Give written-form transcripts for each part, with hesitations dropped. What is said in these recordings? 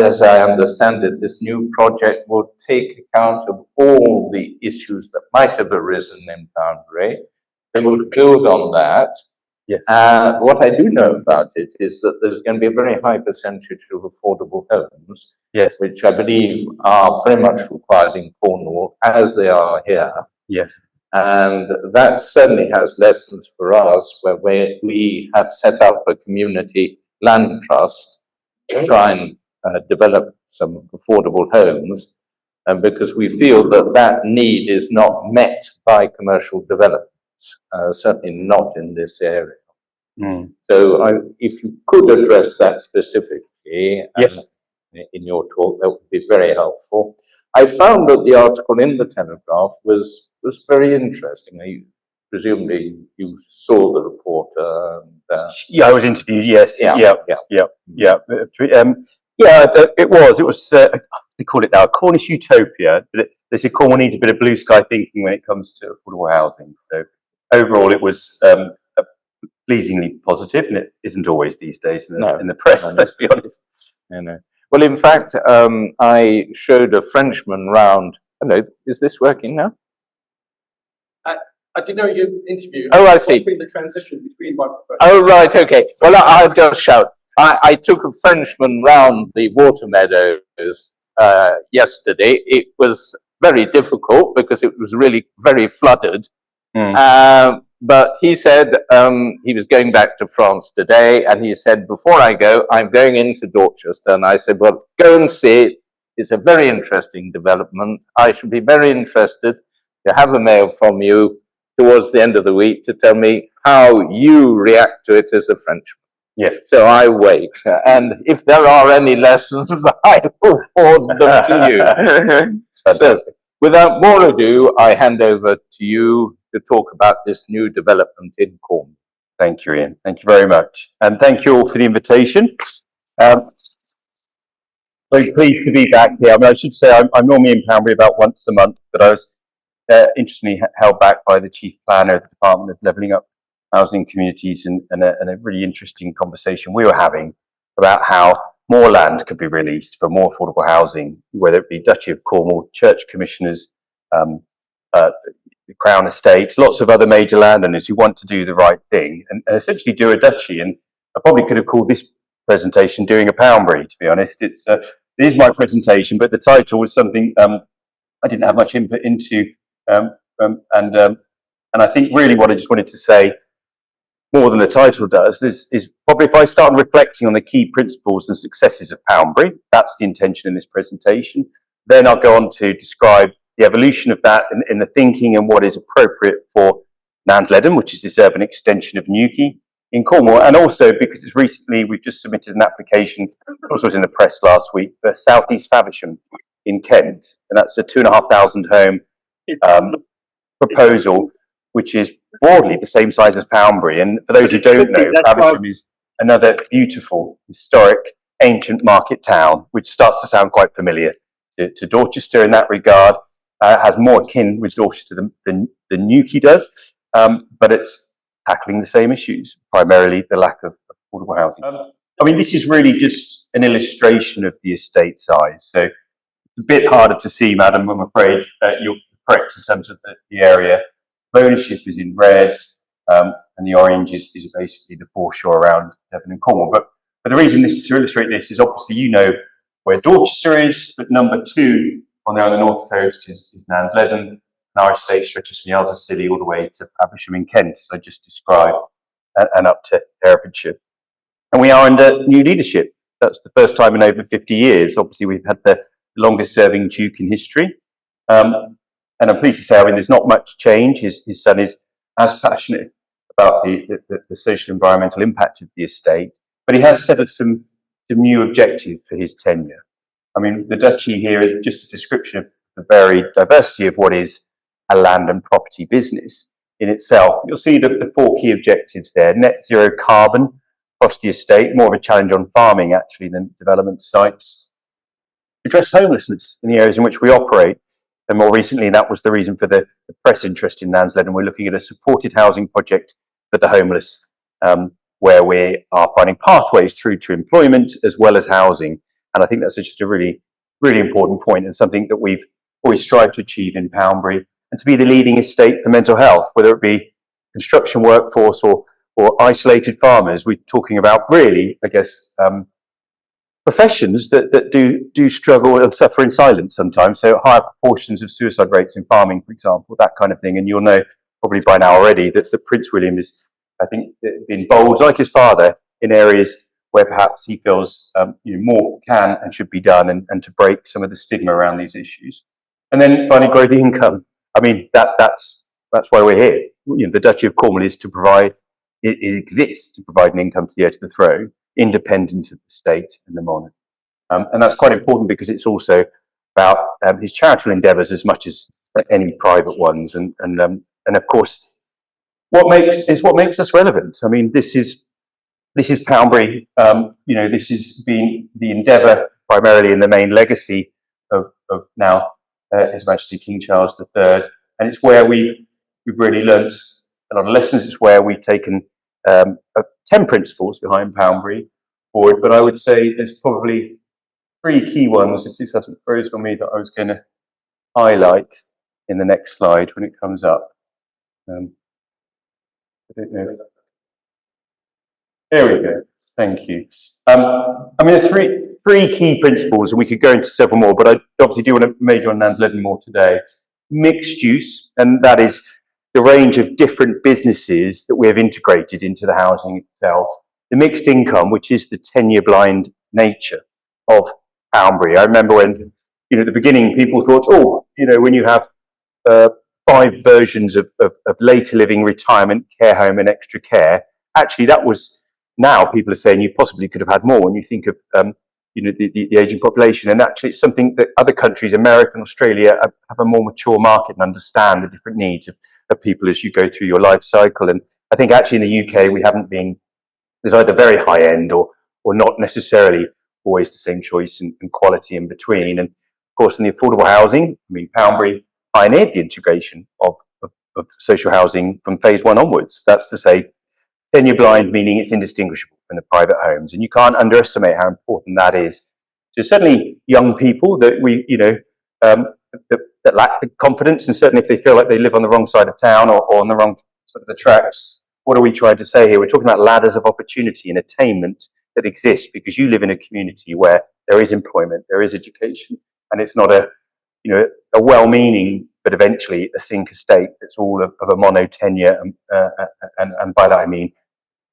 as I understand it, this new project will take account of all the issues that might have arisen in Poundbury. They will build on that. Yes. What I do know about it is that there's going to be a very high percentage of affordable homes, yes, which I believe are very much required in Cornwall, as they are here. yes. And that certainly has lessons for us, where we have set up a community land trust to try and develop some affordable homes, and because we feel that that need is not met by commercial developments, certainly not in this area. Mm. So if you could address that specifically Yes. In your talk, that would be very helpful. I found that the article in the Telegraph was very interesting. Presumably you saw the reporter. And, yeah, I was interviewed. Yes. Yeah. It was. They call it now Cornish utopia. They say Cornwall needs a bit of blue sky thinking when it comes to affordable housing. So overall, it was pleasingly positive, and it isn't always these days in the press. Let's be honest. No. Well, in fact, I showed a Frenchman round. Hello, is this working now? I didn't know you interviewed. Oh, I see. The transition between microphones. Oh, right, okay. Well, I'll just shout. I took a Frenchman round the water meadows yesterday. It was very difficult because it was really very flooded. But he said he was going back to France today, and he said, before I go, I'm going into Dorchester. And I said, well, go and see it. It's a very interesting development. I should be very interested to have a mail from you towards the end of the week to tell me how you react to it as a Frenchman. Yes. So I wait. And if there are any lessons, I will forward them to you. So, without more ado, I hand over to you to talk about this new development in Cornwall. Thank you, Ian. Thank you very much. And thank you all for the invitation. Very pleased to be back here. I mean, I should say I'm normally in Poundbury about once a month, but I was interestingly held back by the Chief Planner of the Department of Levelling Up Housing Communities and a really interesting conversation we were having about how more land could be released for more affordable housing, whether it be Duchy of Cornwall, church commissioners, the Crown Estates, lots of other major landowners who want to do the right thing and essentially do a duchy. And I probably could have called this presentation Doing a Poundbury, to be honest. It is my presentation, but the title was something I didn't have much input into. And I think really what I just wanted to say, more than the title does, is probably if I start reflecting on the key principles and successes of Poundbury, that's the intention in this presentation, then I'll go on to describe the evolution of that in the thinking and what is appropriate for Nansleden, which is this urban extension of Newquay in Cornwall, and also because it's recently we've just submitted an application, also was in the press last week, for South East Faversham in Kent, and that's a 2,500 home proposal, which is broadly the same size as Poundbury. And for those who don't know, Faversham is another beautiful, historic, ancient market town, which starts to sound quite familiar to Dorchester in that regard. Has more akin with Dorchester than Newquay does, but it's tackling the same issues, primarily the lack of affordable housing. I mean, this is really just an illustration of the estate size. So it's a bit harder to see, madam, I'm afraid. You're correct in terms of the area. Ownership is in red, and the orange is basically the foreshore around Devon and Cornwall. But the reason this is to illustrate this is obviously you know where Dorchester is, but number two on the north coast is Nansleden, and our estate stretches from the Isles of Scilly all the way to Faversham in Kent, as I just described, and up to Herefordshire. And we are under new leadership. That's the first time in over 50 years. Obviously, we've had the longest serving Duke in history. And I'm pleased to say, I mean, there's not much change. His son is as passionate about the social and environmental impact of the estate, but he has set up some new objectives for his tenure. I mean, the duchy here is just a description of the varied diversity of what is a land and property business in itself. You'll see the four key objectives there: net zero carbon across the estate, more of a challenge on farming actually than development sites. Address homelessness in the areas in which we operate. And more recently, that was the reason for the press interest in Nansleden. We're looking at a supported housing project for the homeless, where we are finding pathways through to employment as well as housing. And I think that's just a really, really important point, and something that we've always strived to achieve in Poundbury, and to be the leading estate for mental health, whether it be construction workforce or isolated farmers. We're talking about really, I guess, professions that do struggle and suffer in silence sometimes. So higher proportions of suicide rates in farming, for example, that kind of thing. And you'll know probably by now already that Prince William is, I think, been bold, like his father, in areas where perhaps he feels more can and should be done, and to break some of the stigma around these issues. And then finally, grow the income. I mean, that's why we're here. The Duchy of Cornwall is to provide, it exists to provide an income to the heir to the throne, independent of the state and the monarch. And that's quite important because it's also about his charitable endeavours as much as any private ones. And of course, what makes us relevant. I mean, this is Poundbury. This has been the endeavour primarily in the main legacy of now His Majesty King Charles III, and it's where we've really learnt a lot of lessons. It's where we've taken 10 principles behind Poundbury forward, but I would say there's probably 3 key ones, if this hasn't frozen on me, that I was going to highlight in the next slide when it comes up. I don't know. There we go. Thank you. I mean, the three key principles, and we could go into several more, but I obviously do want to major on Nansleden more today. Mixed use, and that is the range of different businesses that we have integrated into the housing itself. The mixed income, which is the tenure blind nature of Poundbury. I remember when, at the beginning, people thought, when you have 5 versions of later living, retirement, care home, and extra care, actually that was, now people are saying you possibly could have had more when you think of the aging population. And actually it's something that other countries, America and Australia, have a more mature market and understand the different needs of people as you go through your life cycle. And I think actually in the UK we haven't been, there's either very high end or not necessarily always the same choice and quality in between. And of course in the affordable housing, I mean, Poundbury pioneered the integration of social housing from phase 1 onwards. That's to say, tenure blind, meaning it's indistinguishable from the private homes, and you can't underestimate how important that is. So certainly young people that that lack the confidence, and certainly if they feel like they live on the wrong side of town or on the wrong side of the tracks, what are we trying to say here? We're talking about ladders of opportunity and attainment that exist because you live in a community where there is employment, there is education, and it's not a well-meaning but eventually a sink estate that's all of a mono tenure, and by that I mean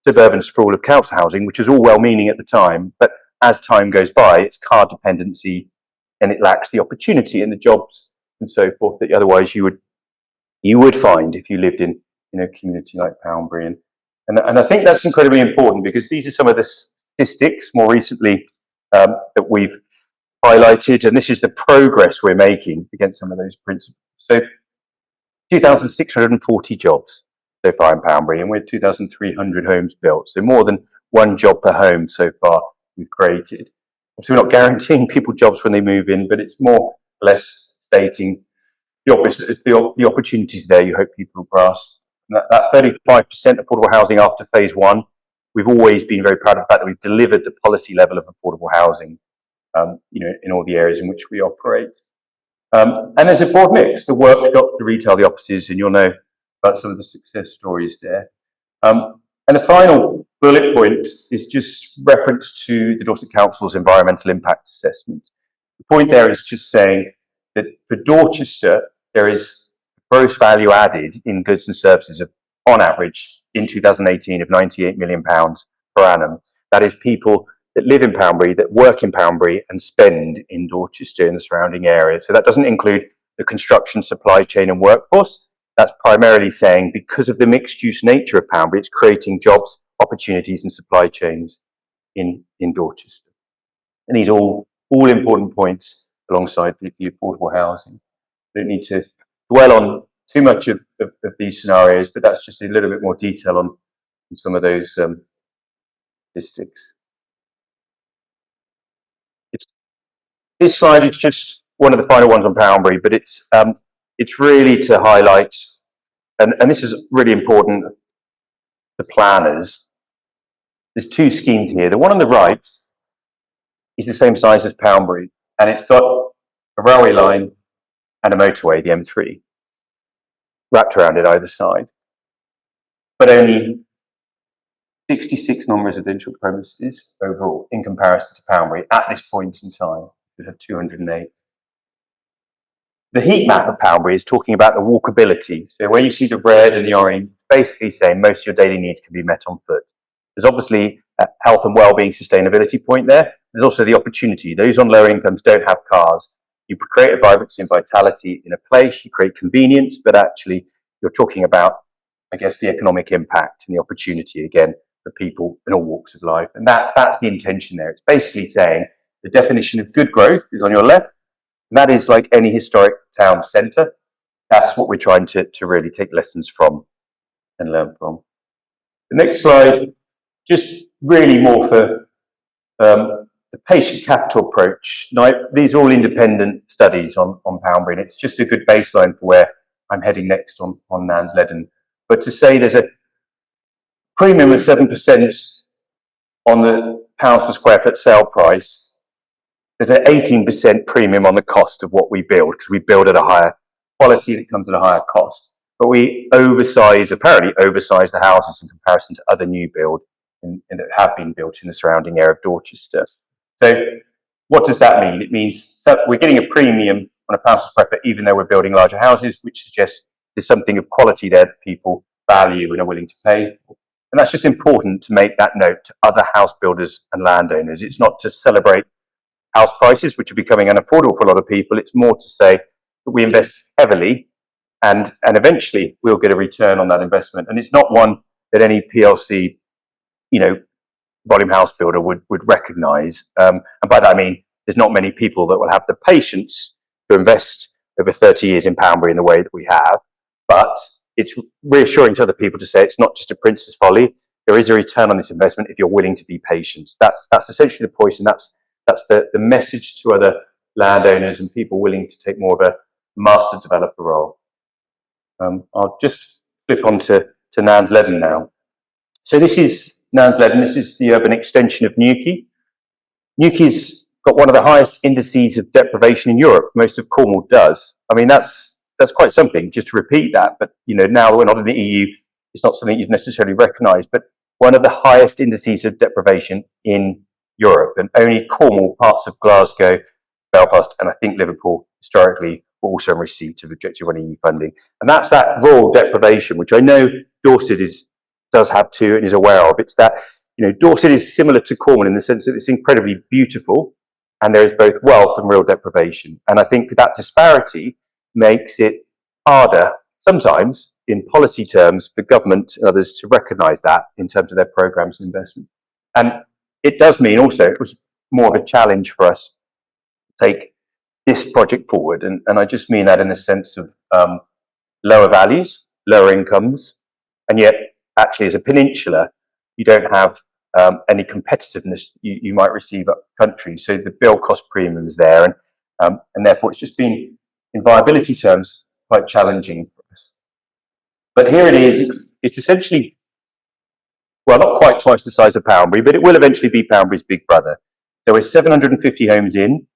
suburban sprawl of council housing, which was all well-meaning at the time, but as time goes by, it's car dependency and it lacks the opportunity and the jobs and so forth that otherwise you would find if you lived in a community like Poundbury. And I think that's incredibly important because these are some of the statistics more recently that we've highlighted, and this is the progress we're making against some of those principles. So 2,640 jobs so far in Poundbury, and we're 2,300 homes built. So more than 1 job per home so far we've created. So we're not guaranteeing people jobs when they move in, but it's more or less stating the opposite, the opportunities there you hope people grasp. And that 35% affordable housing after phase 1, we've always been very proud of the fact that we've delivered the policy level of affordable housing, in all the areas in which we operate. And there's a broad mix, the workshop, the retail, the offices, and you'll know about some of the success stories there. And the final bullet point is just reference to the Dorset Council's environmental impact assessment. The point there is just saying that for Dorchester, there is gross value added in goods and services of, on average, in 2018 of £98 million per annum. That is people that live in Poundbury, that work in Poundbury and spend in Dorchester and the surrounding area. So that doesn't include the construction, supply chain and workforce. That's primarily saying because of the mixed use nature of Poundbury, it's creating jobs, opportunities and supply chains in Dorchester. And these are all important points alongside the affordable housing. I don't need to dwell on too much of these scenarios, but that's just a little bit more detail on some of those statistics. This slide is just one of the final ones on Poundbury, but it's really to highlight, and this is really important to planners. There's 2 schemes here. The one on the right is the same size as Poundbury, and it's got a railway line and a motorway, the M3, wrapped around it either side, but only 66 non-residential premises overall in comparison to Poundbury at this point in time. We have 208. The heat map of Poundbury is talking about the walkability. So where you see the red and the orange, basically saying most of your daily needs can be met on foot. There's obviously a health and well-being sustainability point there. There's also the opportunity. Those on lower incomes don't have cars. You create a vibrancy and vitality in a place, you create convenience, but actually you're talking about, I guess, the economic impact and the opportunity, again, for people in all walks of life. And that's the intention there. It's basically saying the definition of good growth is on your left, and that is like any historic town centre. That's what we're trying to really take lessons from and learn from. The next slide, just really more for the patient capital approach. Now, these are all independent studies on Poundbury, and it's just a good baseline for where I'm heading next on Nansleden. But to say there's a premium of 7% on the pounds per square foot sale price, there's an 18% premium on the cost of what we build, because we build at a higher quality and it comes at a higher cost. But we apparently oversize the houses in comparison to other new build that have been built in the surrounding area of Dorchester. So what does that mean? It means that we're getting a premium on a pounds per square foot, even though we're building larger houses, which suggests there's something of quality there that people value and are willing to pay for. And that's just important to make that note to other house builders and landowners. It's not to celebrate house prices, which are becoming unaffordable for a lot of people. It's more to say that we invest heavily and eventually we'll get a return on that investment. And it's not one that any PLC, volume house builder would recognise. And by that I mean there's not many people that will have the patience to invest over 30 years in Poundbury in the way that we have. But it's reassuring to other people to say it's not just a prince's folly. There is a return on this investment if you're willing to be patient. That's essentially the point, and that's the message to other landowners and people willing to take more of a master developer role. I'll just flip on to Nansleden now. So this is Nansleden. This is the urban extension of Newquay. Newquay's got one of the highest indices of deprivation in Europe. Most of Cornwall does. I mean, that's quite something, just to repeat that. But, now that we're not in the EU, it's not something you'd necessarily recognise. But one of the highest indices of deprivation in Europe, and only Cornwall, parts of Glasgow, Belfast, and I think Liverpool historically were also in receipt of Objective 1 EU funding. And that's that rural deprivation, which I know Dorset does have too and is aware of. It's that, Dorset is similar to Cornwall in the sense that it's incredibly beautiful and there is both wealth and real deprivation. And I think that disparity makes it harder sometimes in policy terms for government and others to recognise that in terms of their programmes of investment. And it does mean also it was more of a challenge for us to take this project forward. And I just mean that in the sense of lower values, lower incomes, and yet actually as a peninsula, you don't have any competitiveness you might receive up country. So the build cost premium is there, and therefore it's just been, in viability terms, quite challenging for us. But here it is. It's essentially, well, not quite twice the size of Poundbury, but it will eventually be Poundbury's big brother. There were 750 homes in.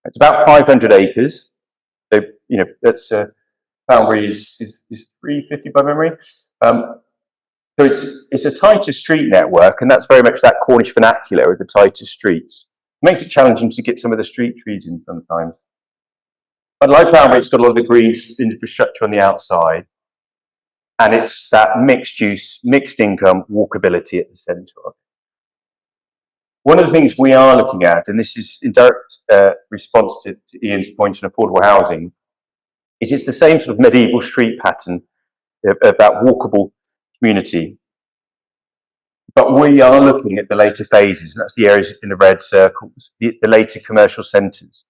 It's about 500 acres. So, that's Poundbury is 350 by memory. So it's a tighter street network, and that's very much that Cornish vernacular of the tighter streets. It makes it challenging to get some of the street trees in sometimes. But like Poundbury, it's got a lot of the green infrastructure on the outside, and it's that mixed use, mixed income, walkability at the centre of it. One of the things we are looking at, and this is in direct response to Ian's point on affordable housing, is it's the same sort of medieval street pattern of that walkable community. But we are looking at the later phases, and that's the areas in the red circles, the later commercial centres.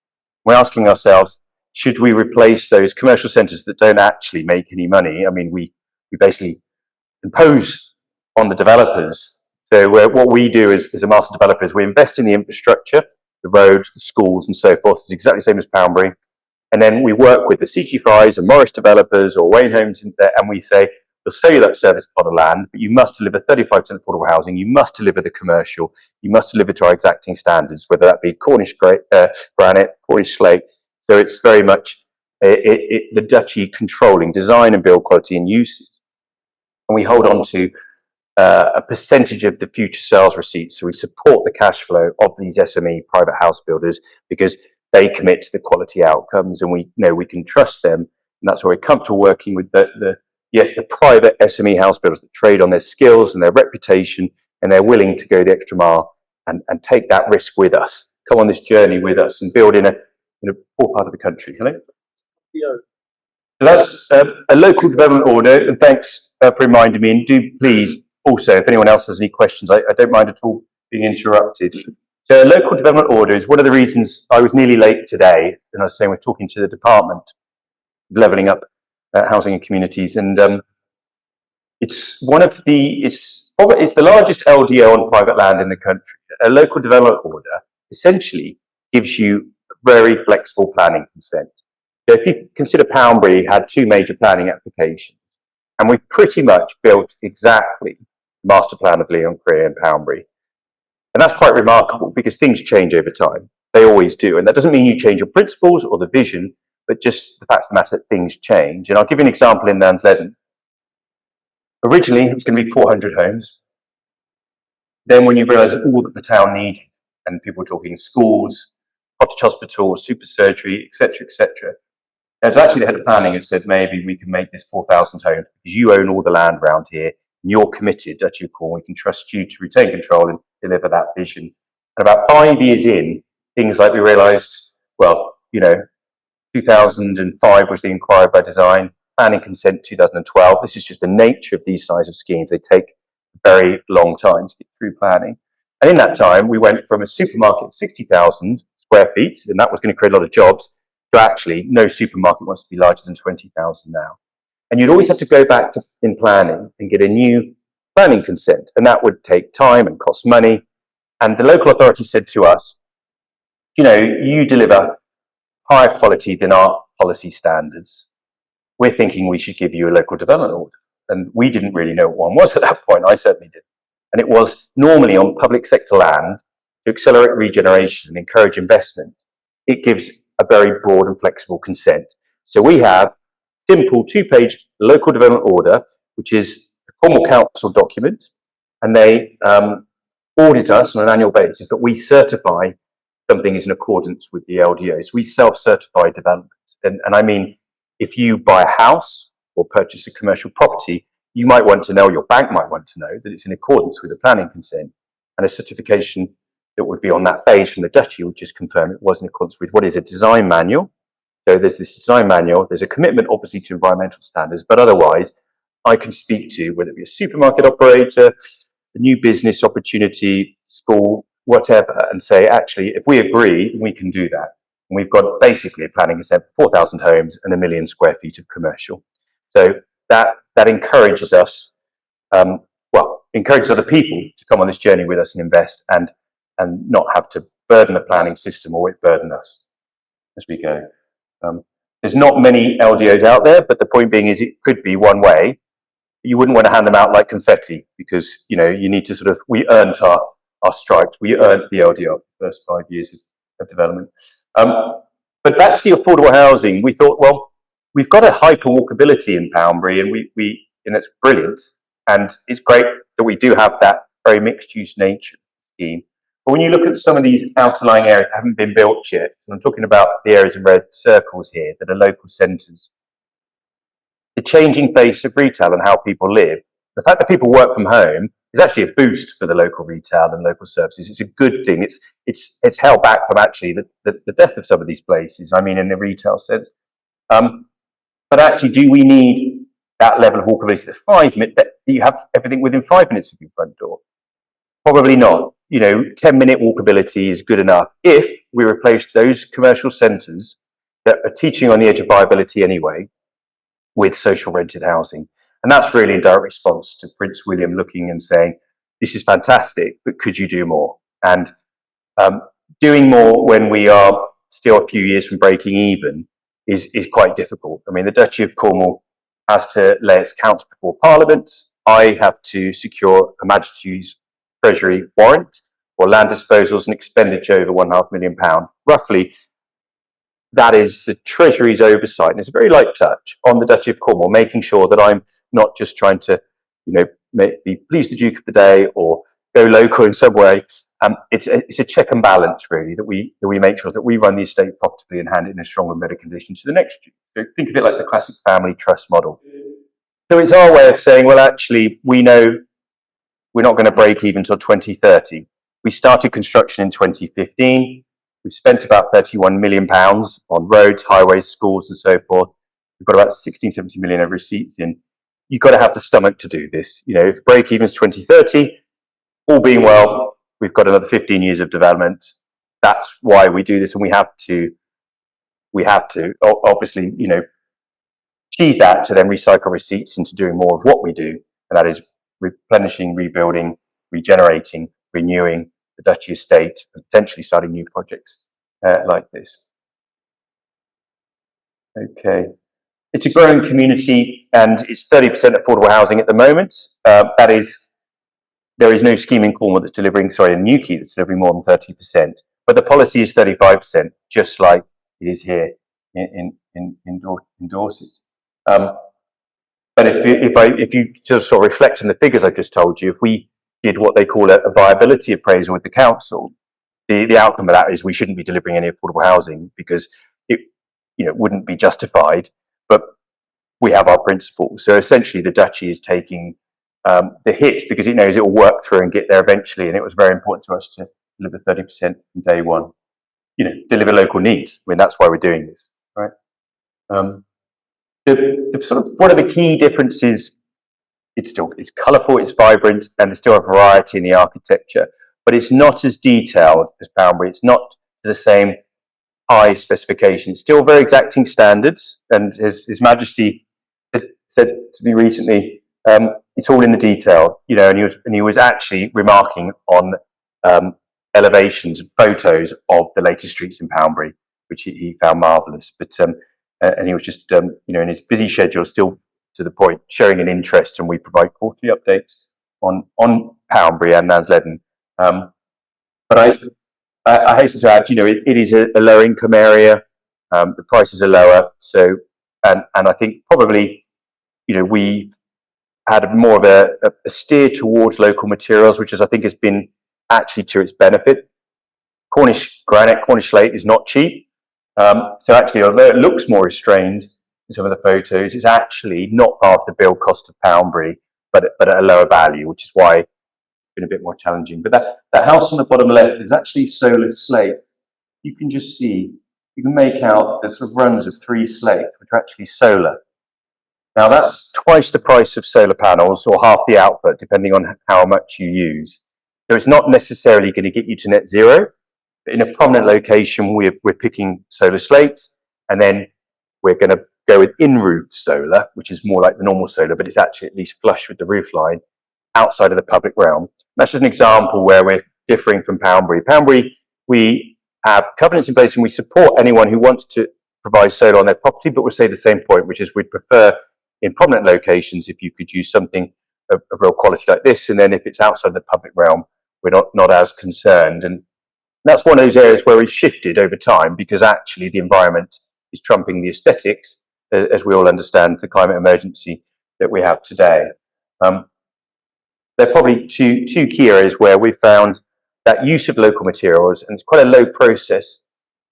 We're asking ourselves, should we replace those commercial centres that don't actually make any money? I mean, we basically impose on the developers. So what we do as a master developer is we invest in the infrastructure, the roads, the schools and so forth. It's exactly the same as Poundbury. And then we work with the CG5s and Morris developers or Wayne Homes and we say, They'll sell you that service plot of land, but you must deliver 35% affordable housing, you must deliver the commercial, you must deliver to our exacting standards, whether that be Cornish granite, Cornish slate. So it's very much the Duchy controlling design and build quality and uses. And we hold on to a percentage of the future sales receipts. So we support the cash flow of these SME private house builders because they commit to the quality outcomes, and we know we can trust them. And that's why we're comfortable working with the private SME house builders that trade on their skills and their reputation, and they're willing to go the extra mile and take that risk with us, come on this journey with us and build in a poor part of the country. Hello? So that's a local development order, and thanks for reminding me. And do please also, if anyone else has any questions, I don't mind at all being interrupted. So a local development order is one of the reasons I was nearly late today, and I was saying we're talking to the department of levelling up housing and communities, and it's the largest LDO on private land in the country. A local development order essentially gives you very flexible planning consent. So if you consider Poundbury had 2 major planning applications, and we pretty much built exactly the master plan of Leon Creer and Poundbury. And that's quite remarkable because things change over time. They always do. And that doesn't mean you change your principles or the vision, but just the fact of the matter that things change. And I'll give you an example in Nansleden. Originally, it was going to be 400 homes. Then when you realise all that the town needed, and people were talking schools, cottage hospitals, super surgery, etc., etc., it was actually the head of planning who said, maybe we can make this 4,000 homes because you own all the land around here and you're committed, Duchy of Cornwall. We can trust you to retain control and deliver that vision. And about 5 years in, things like we realised, 2005 was the inquiry by design, planning consent 2012. This is just the nature of these size of schemes. They take a very long time to get through planning. And in that time, we went from a supermarket of 60,000 square feet, and that was going to create a lot of jobs, to actually no supermarket wants to be larger than 20,000 now. And you'd always have to go back in planning and get a new planning consent, and that would take time and cost money. And the local authority said to us, you deliver higher quality than our policy standards. We're thinking we should give you a local development order. And we didn't really know what one was at that point. I certainly didn't. And it was normally on public sector land to accelerate regeneration and encourage investment. It gives a very broad and flexible consent. So we have simple 2-page local development order, which is a Cornwall Council document, and they audit us on an annual basis, but we certify something is in accordance with the LDOs. We self-certify development. And I mean, if you buy a house or purchase a commercial property, you might want to know, your bank might want to know, that it's in accordance with the planning consent, and a certification that would be on that phase from the Duchy would just confirm it was in accordance with what is a design manual. So there's this design manual, there's a commitment obviously to environmental standards, but otherwise I can speak to whether it be a supermarket operator, a new business opportunity, school, whatever, and say, actually, if we agree, we can do that. And we've got basically a planning consent for 4,000 homes and 1 million square feet of commercial. So that encourages us, encourages other people to come on this journey with us and invest and not have to burden the planning system or it burden us as we go. There's not many LDOs out there, but the point being is it could be one way. You wouldn't want to hand them out like confetti because, you need to we earned our stripes. We earned the LDO the first 5 years of development. But back to the affordable housing, we thought, well, we've got a hyper walkability in Poundbury and it's brilliant. And it's great that we do have that very mixed use nature scheme. But when you look at some of these outlying areas that haven't been built yet, and I'm talking about the areas in red circles here that are local centres, the changing face of retail and how people live, the fact that people work from home is actually a boost for the local retail and local services. It's a good thing. It's held back from actually the death of some of these places, I mean, in the retail sense. But actually, do we need that level of walkability that's 5 minutes, that you have everything within 5 minutes of your front door? Probably not. 10-minute walkability is good enough if we replace those commercial centres that are teaching on the edge of viability anyway with social rented housing. And that's really in direct response to Prince William looking and saying, this is fantastic, but could you do more? And doing more when we are still a few years from breaking even is quite difficult. I mean, the Duchy of Cornwall has to lay its accounts before Parliament. I have to secure Her Majesty's Treasury warrant for land disposals and expenditure over £1.5 million. Roughly, that is the Treasury's oversight, and it's a very light touch on the Duchy of Cornwall, making sure that I'm not just trying to, be pleased the Duke of the day or go local in some way. It's a check and balance, really, that we make sure that we run the estate profitably and hand it in a stronger and better condition to the next Duke. So think of it like the classic family trust model. So it's our way of saying, well, actually, we know we're not going to break even until 2030. We started construction in 2015. We've spent about £31 million on roads, highways, schools, and so forth. We've got about 16, 17 million of receipts in. You've got to have the stomach to do this. If break even is 2030, all being well, we've got another 15 years of development. That's why we do this, and we have to obviously, achieve that to then recycle receipts into doing more of what we do, and that is replenishing, rebuilding, regenerating, renewing the Duchy estate, and potentially starting new projects like this. Okay. It's a growing community, and it's 30% affordable housing at the moment. There is no scheme in Cornwall that's delivering, in Newquay that's delivering more than 30%. But the policy is 35%, just like it is here in Dorset. But if you just sort of reflect on the figures I just told you, if we did what they call a viability appraisal with the council, the outcome of that is we shouldn't be delivering any affordable housing because it wouldn't be justified. But we have our principles. So essentially, the Duchy is taking the hits because it knows it will work through and get there eventually. And it was very important to us to deliver 30% from day one. Deliver local needs. I mean, that's why we're doing this, right? The sort of one of the key differences, it's colourful, it's vibrant, and there's still a variety in the architecture, but it's not as detailed as Poundbury. It's not the same high specification. It's still very exacting standards, and as His Majesty said to me recently, it's all in the detail, and he was actually remarking on elevations, photos of the latest streets in Poundbury, which he found marvellous. But and he was just, in his busy schedule, still to the point, showing an interest, and we provide quarterly updates on Poundbury and Nansleden. But I hasten to add, it is a lower income area. The prices are lower, so and I think probably, we had more of a steer towards local materials, which I think has been actually to its benefit. Cornish granite, Cornish slate is not cheap. So actually, although it looks more restrained in some of the photos, it's actually not part of the build cost of Poundbury, but at a lower value, which is why it's been a bit more challenging. But that house on the bottom left is actually solid slate. You can just see, you can make out the sort of runs of 3 slate, which are actually solar. Now that's twice the price of solar panels, or half the output, depending on how much you use. So it's not necessarily going to get you to net zero. But in a prominent location, we're picking solar slates, and then we're going to go with in-roof solar, which is more like the normal solar, but it's actually at least flush with the roof line outside of the public realm. That's just an example where we're differing from Poundbury. Poundbury, we have covenants in place, and we support anyone who wants to provide solar on their property, but we'll say the same point, which is we'd prefer in prominent locations if you could use something of real quality like this, and then if it's outside the public realm, we're not as concerned. And that's one of those areas where we've shifted over time, because actually the environment is trumping the aesthetics, as we all understand the climate emergency that we have today. There are probably two key areas where we found that use of local materials, and it's quite a low process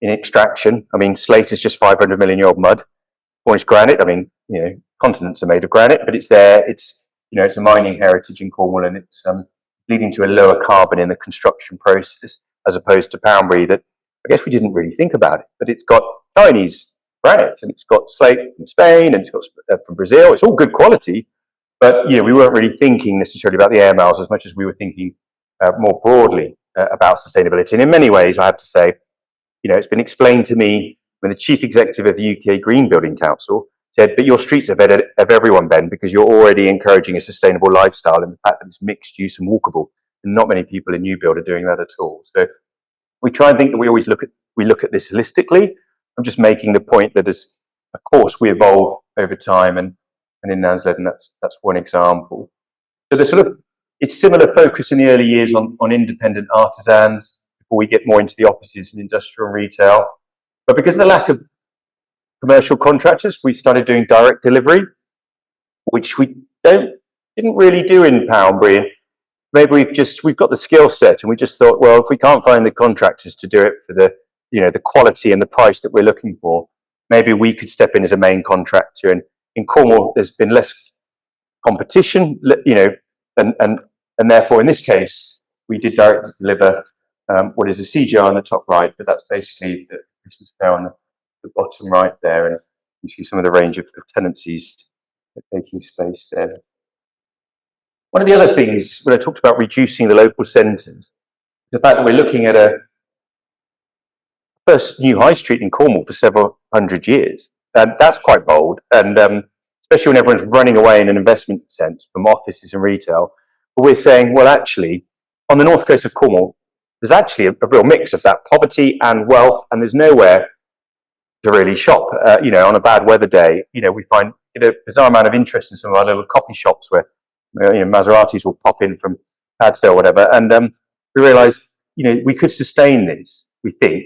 in extraction. I mean, slate is just 500 million year old mud. Cornish granite, I mean, continents are made of granite, but it's there. It's it's a mining heritage in Cornwall, and it's leading to a lower carbon in the construction process, as opposed to Poundbury, that I guess we didn't really think about it, but it's got Chinese granite, and it's got slate from Spain, and it's got from Brazil. It's all good quality, but we weren't really thinking necessarily about the air miles as much as we were thinking more broadly about sustainability. And in many ways, I have to say, it's been explained to me when the chief executive of the UK Green Building Council said, but your streets have everyone, Ben, because you're already encouraging a sustainable lifestyle, and the fact that it's mixed use and walkable, and not many people in new build are doing that at all. So we try and think that we always look at this holistically. I'm just making the point that, as of course we evolve over time, and and in Nansleden, that's one example. So there's sort of, it's similar focus in the early years on independent artisans before we get more into the offices and industrial and retail. But because of the lack of commercial contractors, we started doing direct delivery, which we didn't really do in Poundbury. Maybe we've got the skill set, and we just thought, well, if we can't find the contractors to do it for the the quality and the price that we're looking for, maybe we could step in as a main contractor. And in Cornwall, there's been less competition, and therefore in this case we did directly deliver what is a CGI on the top right, but that's basically the Christmas fair on the bottom right there, and you see some of the range of tenancies taking space there. One of the other things when I talked about reducing the local centres, the fact that we're looking at a first new high street in Cornwall for several hundred years, and that's quite bold, and especially when everyone's running away in an investment sense from offices and retail. But we're saying, well, actually, on the north coast of Cornwall, there's actually a real mix of that poverty and wealth, and there's nowhere to really shop. On a bad weather day, we find a bizarre amount of interest in some of our little coffee shops where Maseratis will pop in from Padstow or whatever, and we realise we could sustain this, we think,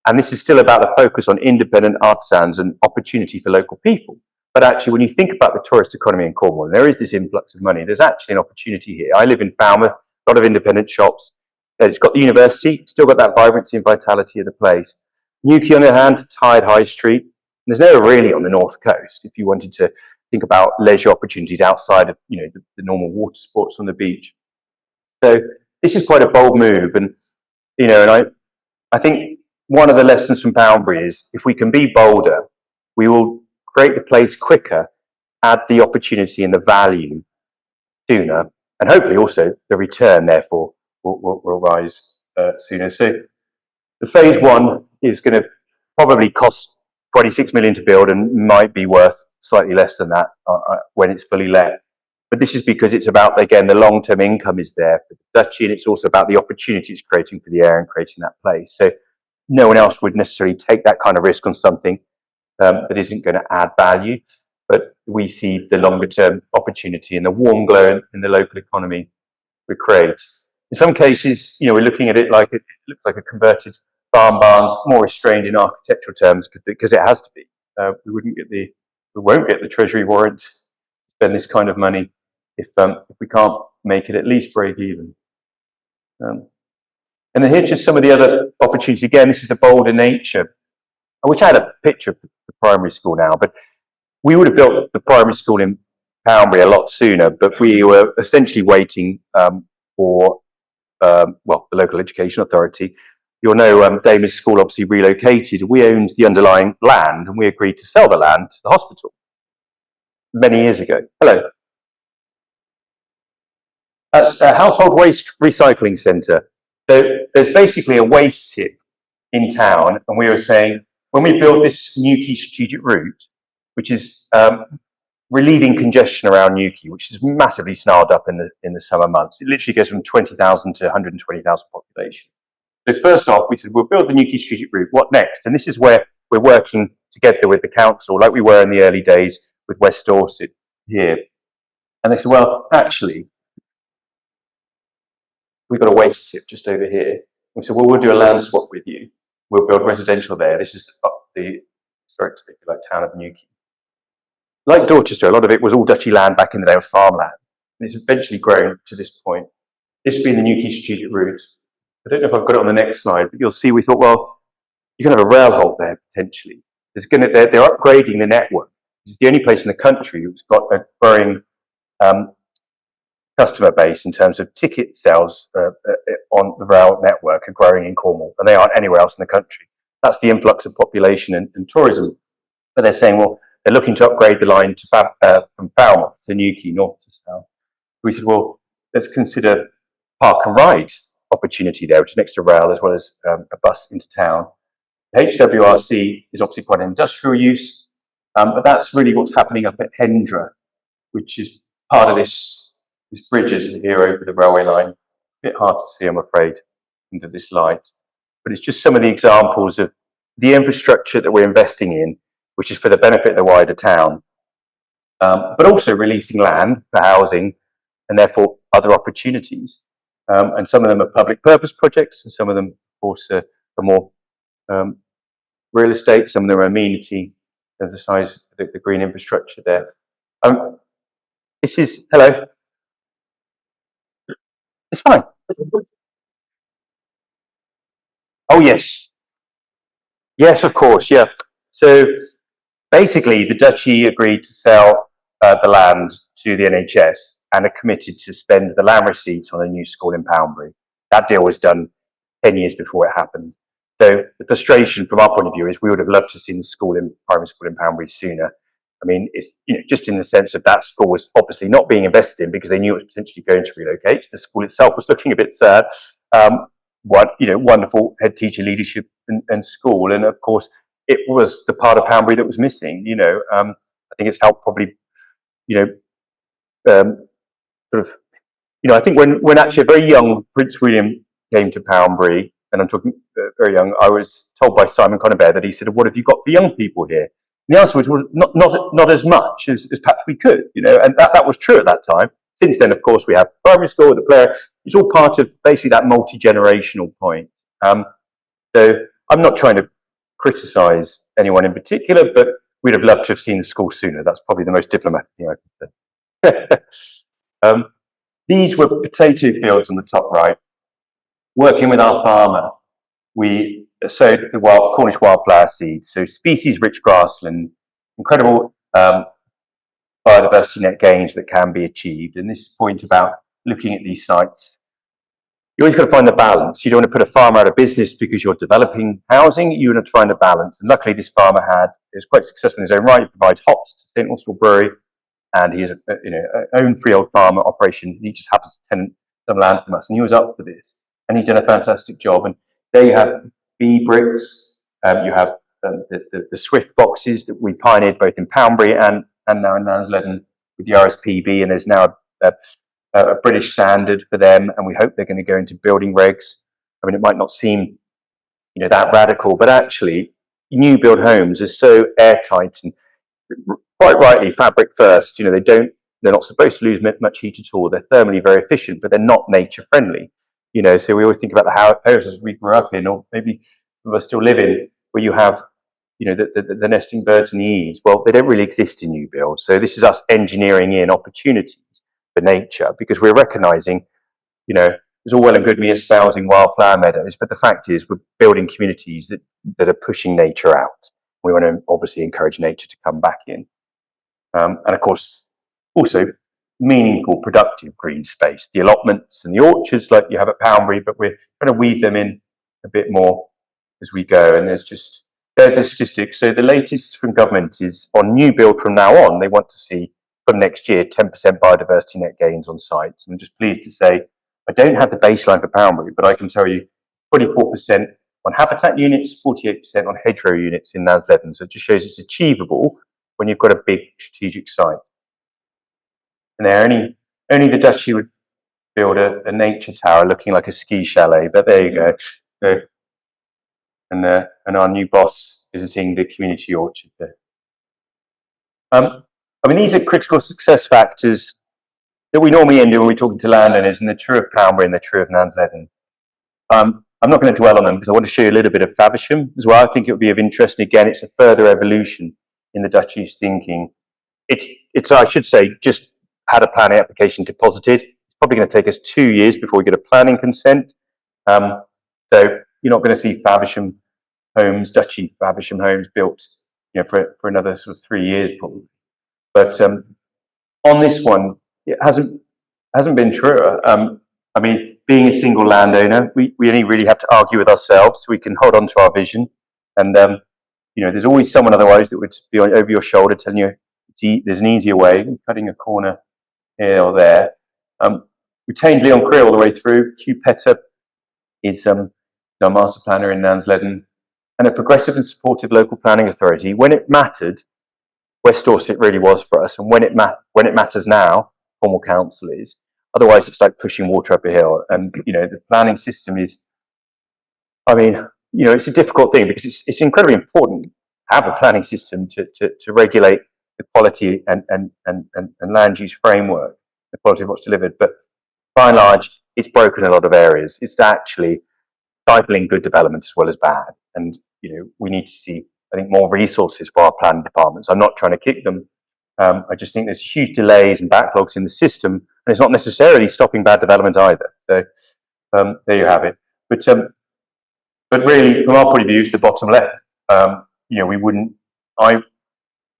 and this is still about the focus on independent artisans and opportunity for local people. But actually, when you think about the tourist economy in Cornwall, there is this influx of money. There's actually an opportunity here. I live in Falmouth, a lot of independent shops. It's got the university, still got that vibrancy and vitality of the place. Newquay, on the other hand, tired high street. And there's nowhere really on the north coast if you wanted to think about leisure opportunities outside of the normal water sports on the beach. So this is quite a bold move, and I think one of the lessons from Poundbury is if we can be bolder, we will create the place quicker, add the opportunity and the value sooner, and hopefully also the return therefore will rise sooner. So the phase one is going to probably cost 26 million to build and might be worth slightly less than that when it's fully let. But this is because it's about, again, the long-term income is there for the Duchy, and it's also about the opportunity it's creating for the area and creating that place. So no one else would necessarily take that kind of risk on something that isn't going to add value, but we see the longer term opportunity and the warm glow in the local economy we create. In some cases, we're looking at it like it looks like a converted farm barns, more restrained in architectural terms because it has to be. We won't get the Treasury warrant to spend this kind of money if we can't make it at least break even. And then here's just some of the other opportunities. Again, this is a bolder nature. I wish I had a picture of the primary school now, but we would have built the primary school in Poundbury a lot sooner, but we were essentially waiting for the local education authority. You'll know Davis School obviously relocated. We owned the underlying land, and we agreed to sell the land to the hospital many years ago. Hello. That's a household waste recycling centre. So there's basically a waste tip in town, and we were saying, when we built this Newquay strategic route, which is relieving congestion around Newquay, which is massively snarled up in the summer months. It literally goes from 20,000 to 120,000 population. So first off, we said, we'll build the Newquay strategic route. What next? And this is where we're working together with the council, like we were in the early days with West Dorset here. And they said, well, actually, we've got a waste tip just over here. We said, well, we'll do a land swap with you. We'll build residential there. This is the historic town of Newquay. Like Dorchester, a lot of it was all Duchy land back in the day, of farmland. And it's eventually grown to this point. This being the Newquay strategic route. I don't know if I've got it on the next slide, but you'll see we thought, well, you can have a rail halt there potentially. They're upgrading the network. It's the only place in the country that's got a growing customer base in terms of ticket sales on the rail network are growing in Cornwall, and they aren't anywhere else in the country. That's the influx of population and tourism. But they're saying, well, they're looking to upgrade the line to from Falmouth to Newquay, north to south. We said, well, let's consider park and ride opportunity there, which is next to rail as well as a bus into town. HWRC is obviously quite an industrial use, but that's really what's happening up at Hendra, which is part of this bridge here over the railway line. A bit hard to see, I'm afraid, under this light. But it's just some of the examples of the infrastructure that we're investing in, which is for the benefit of the wider town. but also releasing land for housing and therefore other opportunities. And some of them are public purpose projects, and some of them, of course, are more real estate. Some of them are amenity, emphasize the green infrastructure there. This is, hello. It's fine. Oh, yes. Yes, of course, yeah. So basically, the Duchy agreed to sell the land to the NHS and are committed to spend the land receipts on a new school in Poundbury. That deal was done 10 years before it happened. So the frustration from our point of view is we would have loved to see the primary school in Poundbury sooner. I mean, it's, just in the sense of that school was obviously not being invested in because they knew it was potentially going to relocate. The school itself was looking a bit sad. Wonderful head teacher leadership and school, and of course, it was the part of Poundbury that was missing. I think it's helped probably, I think when actually a very young Prince William came to Poundbury, and I'm talking very young, I was told by Simon Conover that he said, "What have you got for young people here?" And the answer was, well, not as much as perhaps we could, and that was true at that time. Since then, of course, we have primary school, the player. It's all part of basically that multi-generational point. So I'm not trying to criticise anyone in particular, but we'd have loved to have seen the school sooner. That's probably the most diplomatic thing I can say. These were potato fields on the top right. Working with our farmer, we sowed the Cornish wildflower seeds, so species-rich grassland, incredible biodiversity net gains that can be achieved. And this point about looking at these sites, you always got to find the balance. You don't want to put a farmer out of business because you're developing housing. You want to find a balance. And luckily, this farmer was quite successful in his own right. He provides hops to St. Austell Brewery, and he has an own freehold farmer operation. He just happens to tenant some land from us, and he was up for this, and he's done a fantastic job. And there you have bee bricks. You have the Swift boxes that we pioneered both in Poundbury and now in Nansleden with the RSPB, and there's now a British standard for them, and we hope they're going to go into building regs. I mean, it might not seem, that radical, but actually, new build homes are so airtight and quite rightly fabric first. They're not supposed to lose much heat at all. They're thermally very efficient, but they're not nature friendly. So we always think about the houses we grew up in, or maybe some of us still live in, where you have, the nesting birds and the eaves. Well, they don't really exist in new builds. So this is us engineering in opportunities for nature, because we're recognizing, it's all well and good me espousing wildflower meadows, but the fact is we're building communities that are pushing nature out. We want to obviously encourage nature to come back in. And of course, also meaningful, productive green space, the allotments and the orchards like you have at Poundbury, but we're trying to weave them in a bit more as we go. And there's the statistics. So the latest from government is on new build from now on, they want to see from next year 10% biodiversity net gains on sites. I'm just pleased to say I don't have the baseline for Poundbury, but I can tell you 24% on habitat units, 48% on hedgerow units in Nansleden. So it just shows it's achievable when you've got a big strategic site. And there, only the Duchy would build a nature tower looking like a ski chalet, but there you go. So, and our new boss visiting the community orchard there. These are critical success factors that we normally end when we're talking to landowners, and they're true of Poundbury and they're true of Nansleden. I'm not going to dwell on them because I want to show you a little bit of Faversham as well. I think it would be of interest. And again, it's a further evolution in the Duchy's thinking. It's I should say, just had a planning application deposited. It's probably going to take us 2 years before we get a planning consent. So you're not going to see Faversham homes, Duchy Faversham homes built, for another sort of 3 years probably. But on this one, it hasn't been true. Being a single landowner, we only really have to argue with ourselves. So we can hold on to our vision, and there's always someone otherwise that would be over your shoulder telling you there's an easier way, cutting a corner here or there. Retained Leon Creel all the way through. Hugh Petter is our master planner in Nansleden, and a progressive and supportive local planning authority. When it mattered, West Dorset really was for us, and when it matters now, Cornwall Council is. Otherwise, it's like pushing water up a hill. And the planning system is. It's a difficult thing because it's incredibly important to have a planning system to regulate the quality and land use framework, the quality of what's delivered. But by and large, it's broken a lot of areas. It's actually stifling good development as well as bad. And we need to see, I think, more resources for our planning departments. I'm not trying to kick them. I just think there's huge delays and backlogs in the system, and it's not necessarily stopping bad development either. So there you have it. But really, from our point of view, it's the bottom left.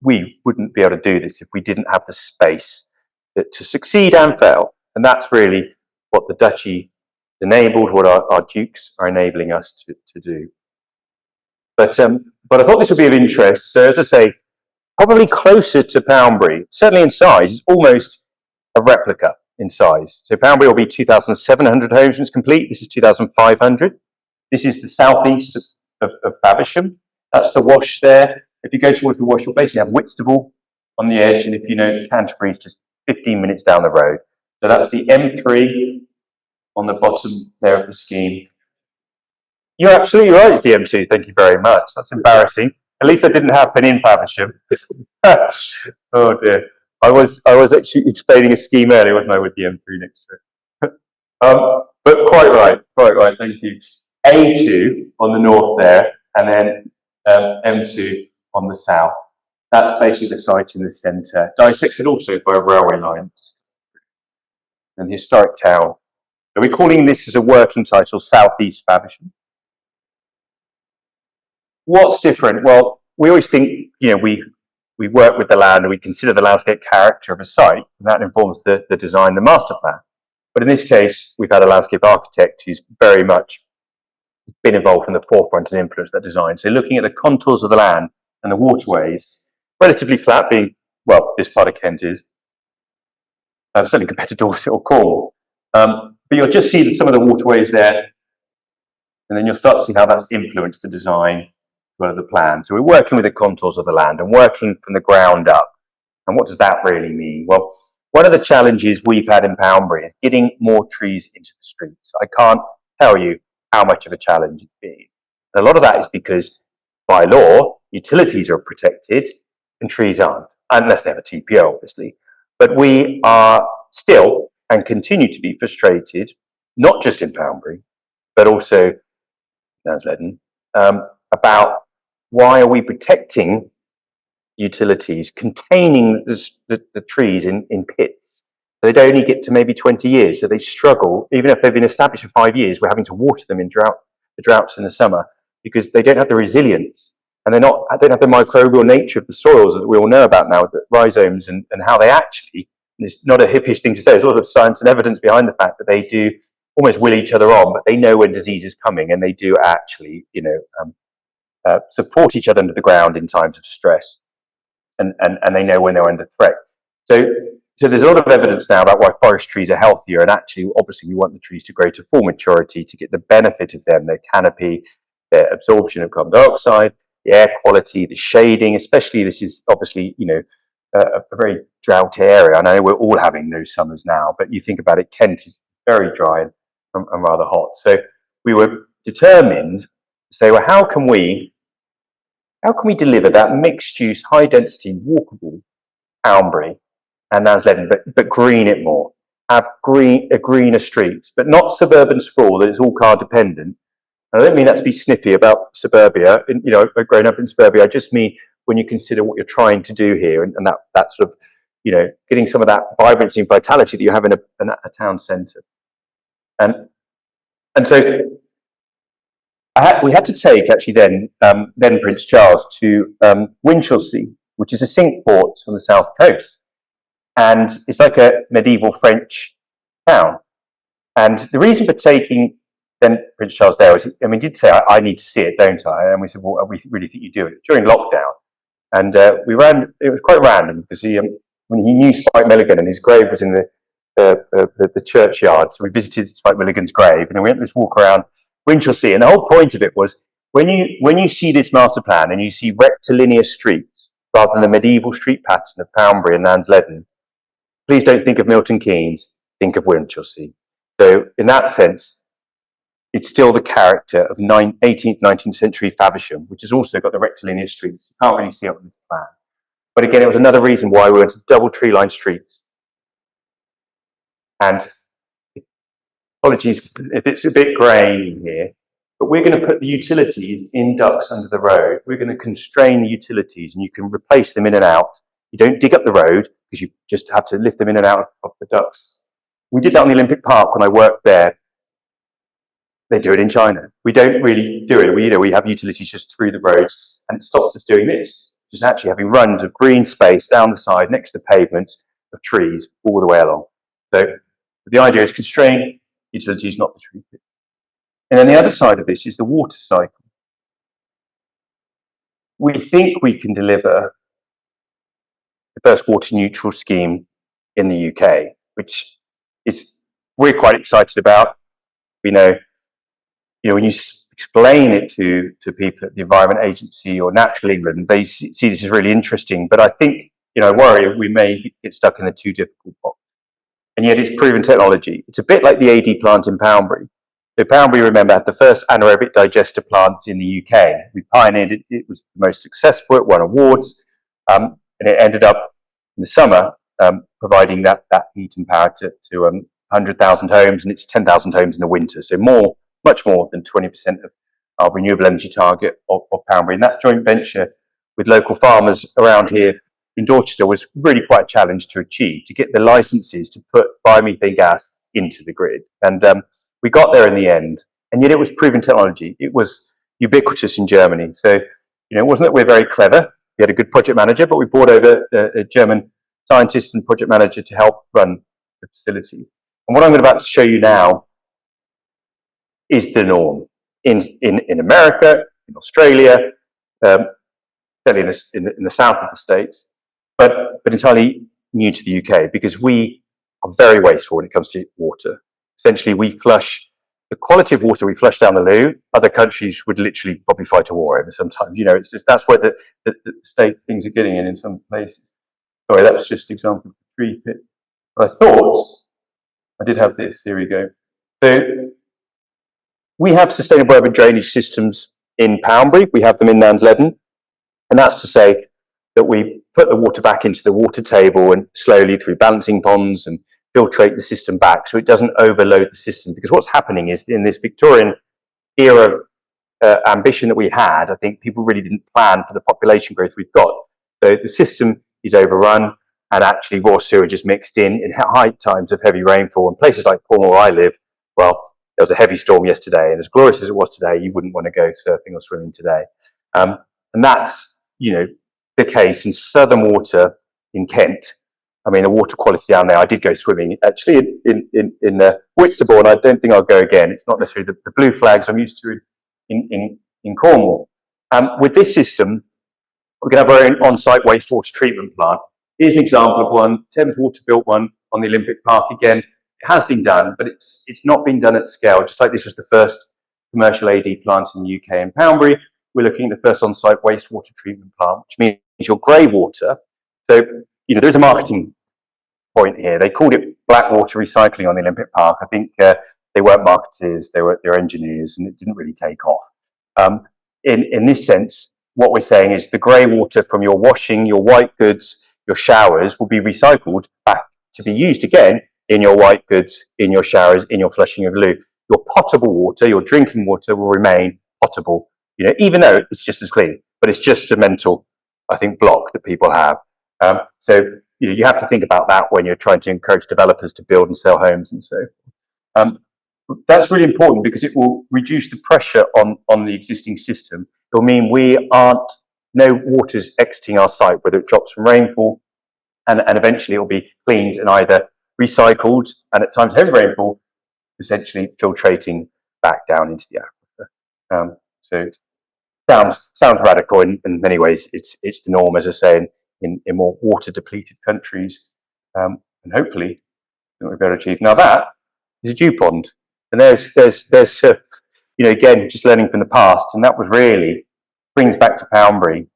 We wouldn't be able to do this if we didn't have the space to succeed and fail. And that's really what the Duchy enabled, what our dukes are enabling us to do. But I thought this would be of interest. So as I say, probably closer to Poundbury, certainly in size, it's almost a replica in size. So Poundbury will be 2,700 homes when it's complete. This is 2,500. This is the southeast of Faversham. That's the wash there. If you go towards the wash, you'll basically have Whitstable on the edge, and if you know, Canterbury is just 15 minutes down the road. So that's the M3 on the bottom there of the scheme. You're absolutely right, it's the M2. Thank you very much. That's embarrassing. At least that didn't happen in Faversham. Oh dear. I was actually explaining a scheme earlier, wasn't I, with the M3 next to it. But quite right. Thank you. A2 on the north there, and then M2 on the south. That's basically the site in the centre, dissected also by a railway line. And the historic town. So we're calling this as a working title, South East Faversham. What's different? Well, we always think, we work with the land and we consider the landscape character of a site, and that informs the design, the master plan. But in this case, we've had a landscape architect who's very much been involved from the forefront and influenced that design. So looking at the contours of the land and the waterways, relatively flat, being, well, this part of Kent is, certainly compared to Dorset or Cornwall. But you'll just see some of the waterways there, and then you'll start to see how that's influenced the design of the plan. So we're working with the contours of the land and working from the ground up. And what does that really mean? Well, one of the challenges we've had in Poundbury is getting more trees into the streets. I can't tell you how much of a challenge it's been. And a lot of that is because by law, utilities are protected and trees aren't, unless they have a TPO, obviously. But we are still and continue to be frustrated, not just in Poundbury, but also Nansleden, about why are we protecting utilities containing the trees in pits? They'd only get to maybe 20 years, so they struggle. Even if they've been established for 5 years, we're having to water them in the droughts in the summer because they don't have the resilience, and they don't have the microbial nature of the soils that we all know about now, the rhizomes and how they actually, and it's not a hippish thing to say, there's a lot of science and evidence behind the fact that they do almost will each other on, but they know when disease is coming, and they do actually, support each other under the ground in times of stress, and they know when they're under threat. So there's a lot of evidence now about why forest trees are healthier, and actually, obviously, we want the trees to grow to full maturity to get the benefit of them, their canopy, their absorption of carbon dioxide, the air quality, the shading. Especially, this is obviously, a very droughty area. I know we're all having those summers now, but you think about it, Kent is very dry and rather hot. So we were determined to say, well, how can we deliver that mixed-use, high-density, walkable Poundbury and Nansleden, but green it more, have greener streets, but not suburban sprawl that is all car dependent. And I don't mean that to be snippy about suburbia. I've grown up in suburbia. I just mean when you consider what you're trying to do here, and that sort of, getting some of that vibrancy and vitality that you have in a town centre. And so we had to take actually then Prince Charles to Winchelsea, which is a cinque port on the south coast, and it's like a medieval French town. And the reason for taking then Prince Charles there was, he did say, I need to see it, don't I? And we said, well, we really think you do it during lockdown. And we ran. It was quite random because he knew Spike Milligan, and his grave was in the churchyard. So we visited Spike Milligan's grave, and then we went this walk around Winchelsea, and the whole point of it was when you see this master plan and you see rectilinear streets rather than the medieval street pattern of Poundbury and Nansleden, please don't think of Milton Keynes, think of Winchelsea. So in that sense, it's still the character of 18th, 19th century Faversham, which has also got the rectilinear streets. You can't really see it on this plan. But again, it was another reason why we went to double tree-lined streets. And apologies if it's a bit grey here, but we're going to put the utilities in ducts under the road. We're going to constrain the utilities, and you can replace them in and out. You don't dig up the road because you just have to lift them in and out of the ducts. We did that on the Olympic Park when I worked there. They do it in China. We don't really do it. We have utilities just through the roads, and it stops us doing this. Just actually having runs of green space down the side next to the pavement of trees all the way along. So the idea is constrain utilities, not the tree pit. And then the other side of this is the water cycle. We think we can deliver the first water neutral scheme in the UK, which is we're quite excited about. We know, when you explain it to people at the Environment Agency or Natural England, they see this as really interesting. But I think, I worry we may get stuck in the too difficult box. And yet it's proven technology. It's a bit like the AD plant in Poundbury. So Poundbury, remember, had the first anaerobic digester plant in the UK. We pioneered it. It was the most successful. It won awards. And it ended up in the summer providing that heat and power to 100,000 homes, and it's 10,000 homes in the winter. So much more than 20% of our renewable energy target of Poundbury. And that joint venture with local farmers around here in Dorchester was really quite a challenge to achieve, to get the licenses to put biomethane gas into the grid. And we got there in the end, and yet it was proven technology. It was ubiquitous in Germany. So, it wasn't that we're very clever. We had a good project manager, but we brought over a German scientist and project manager to help run the facility. And what I'm about to show you now is the norm in America, in Australia, certainly in the south of the States, but entirely new to the UK, because we are very wasteful when it comes to water. Essentially, we flush the quality of water we flush down the loo. Other countries would literally probably fight a war over sometimes. It's just that's where the state things are getting in some places. Sorry, that was just an example of the tree pit. But I thought I did have this. Here we go. So we have sustainable urban drainage systems in Poundbury. We have them in Nansleden, and that's to say that we put the water back into the water table and slowly through balancing ponds and filtrate the system back so it doesn't overload the system. Because what's happening is in this Victorian era ambition that we had, I think people really didn't plan for the population growth we've got. So the system is overrun, and actually raw sewage is mixed in high times of heavy rainfall. In places like Cornwall, where I live, well, there was a heavy storm yesterday, and as glorious as it was today, you wouldn't want to go surfing or swimming today. And that's, the case in southern water in Kent. I mean, the water quality down there, I did go swimming actually in Whitstable, and I don't think I'll go again. It's not necessarily the blue flags I'm used to in Cornwall. With this system, we're going to have our own on-site wastewater treatment plant. Here's an example of one. Thames Water built one on the Olympic Park. Again, it has been done, but it's not been done at scale. Just like this was the first commercial AD plant in the UK in Poundbury, we're looking at the first on-site wastewater treatment plant, which means your grey water. So, there's a marketing point here. They called it black water recycling on the Olympic Park. I think they weren't marketers, they were engineers, and it didn't really take off. In this sense, what we're saying is the grey water from your washing, your white goods, your showers will be recycled back to be used again in your white goods, in your showers, in your flushing of loo. Your potable water, your drinking water will remain potable, even though it's just as clean, but it's just a mental, I think, block that people have. So you have to think about that when you're trying to encourage developers to build and sell homes and so. That's really important because it will reduce the pressure on the existing system. It will mean no water's exiting our site, whether it drops from rainfall, and eventually it will be cleaned and either recycled, and at times heavy rainfall, essentially filtrating back down into the aquifer. So sounds radical in many ways. It's the norm, as I say, in more water depleted countries, and hopefully we'll be able to achieve. Now that is a dew pond, and there's again, just learning from the past, and that was really brings back to Poundbury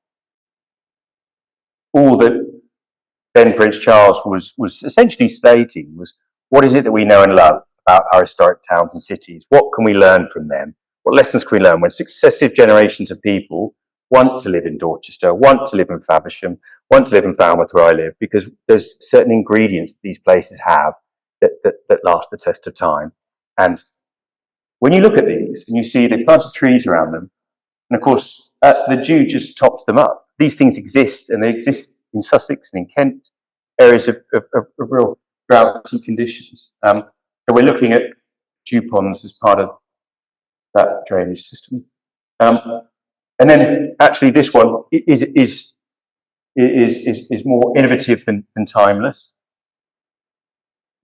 all that then Prince Charles was essentially stating was, what is it that we know and love about our historic towns and cities? What can we learn from them? What lessons can we learn when successive generations of people want to live in Dorchester, want to live in Faversham, want to live in Falmouth where I live, because there's certain ingredients that these places have that last the test of time. And when you look at these and you see the planted trees around them, and of course the dew just tops them up. These things exist, and they exist in Sussex and in Kent, areas of real droughty conditions. So we're looking at dew ponds as part of that drainage system. And then actually this one is more innovative than timeless.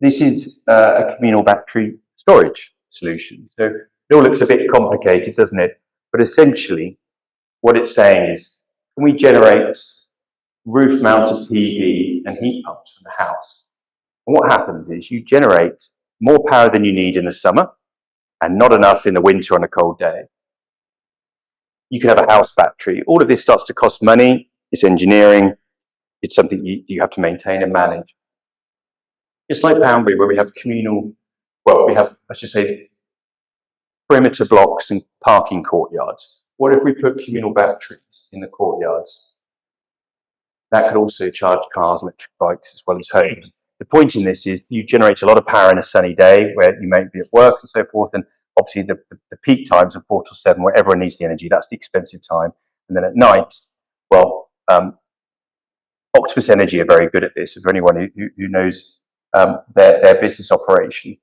This is a communal battery storage solution. So it all looks a bit complicated, doesn't it? But essentially what it's saying is, can we generate roof-mounted PV and heat pumps from the house? And what happens is you generate more power than you need in the summer and not enough in the winter on a cold day. You can have a house battery. All of this starts to cost money. It's engineering. It's something you have to maintain and manage. It's like Poundbury, where we have communal, well, we have, I should say, perimeter blocks and parking courtyards. What if we put communal batteries in the courtyards? That could also charge cars, electric bikes, as well as homes. The point in this is you generate a lot of power in a sunny day where you may be at work and so forth, and obviously the peak times are 4 till 7 where everyone needs the energy. That's the expensive time. And then at night, well, Octopus Energy are very good at this. For anyone who knows their business operation,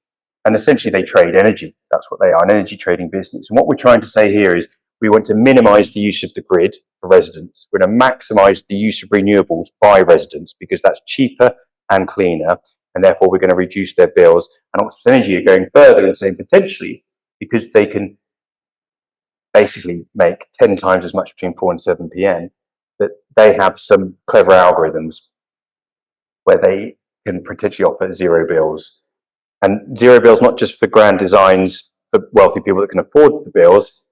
and essentially they trade energy. That's what they are, an energy trading business. And what we're trying to say here is we want to minimize the use of the grid for residents. We're going to maximize the use of renewables by residents because that's cheaper and cleaner, and therefore we're going to reduce their bills. And Octopus Energy are going further and saying potentially, because they can basically make 10 times as much between 4 and 7 p.m, that they have some clever algorithms where they can potentially offer zero bills. And zero bills not just for grand designs for wealthy people that can afford the bills.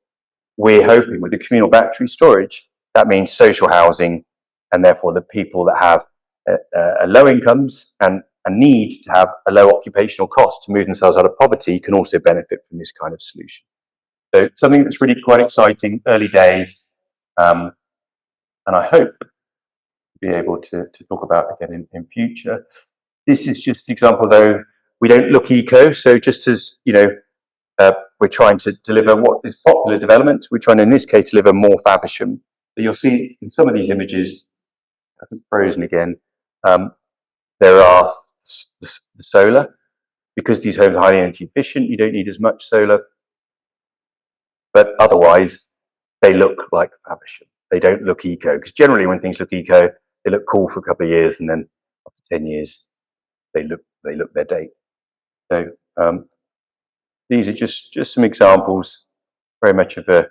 We're hoping with the communal battery storage, that means social housing, and therefore the people that have low incomes and a need to have a low occupational cost to move themselves out of poverty can also benefit from this kind of solution. So something that's really quite exciting, early days, and I hope to be able to talk about again in future. This is just an example, though, we don't look eco, so just as, you know, we're trying to deliver what is popular development, we're trying to, in this case, deliver more Faversham. But you'll see in some of these images, I think frozen again, there are the solar. Because these homes are highly energy efficient, you don't need as much solar. But otherwise, they look like Faversham. They don't look eco, because generally when things look eco, they look cool for a couple of years, and then after 10 years, they look their date. So these are just some examples, very much of a,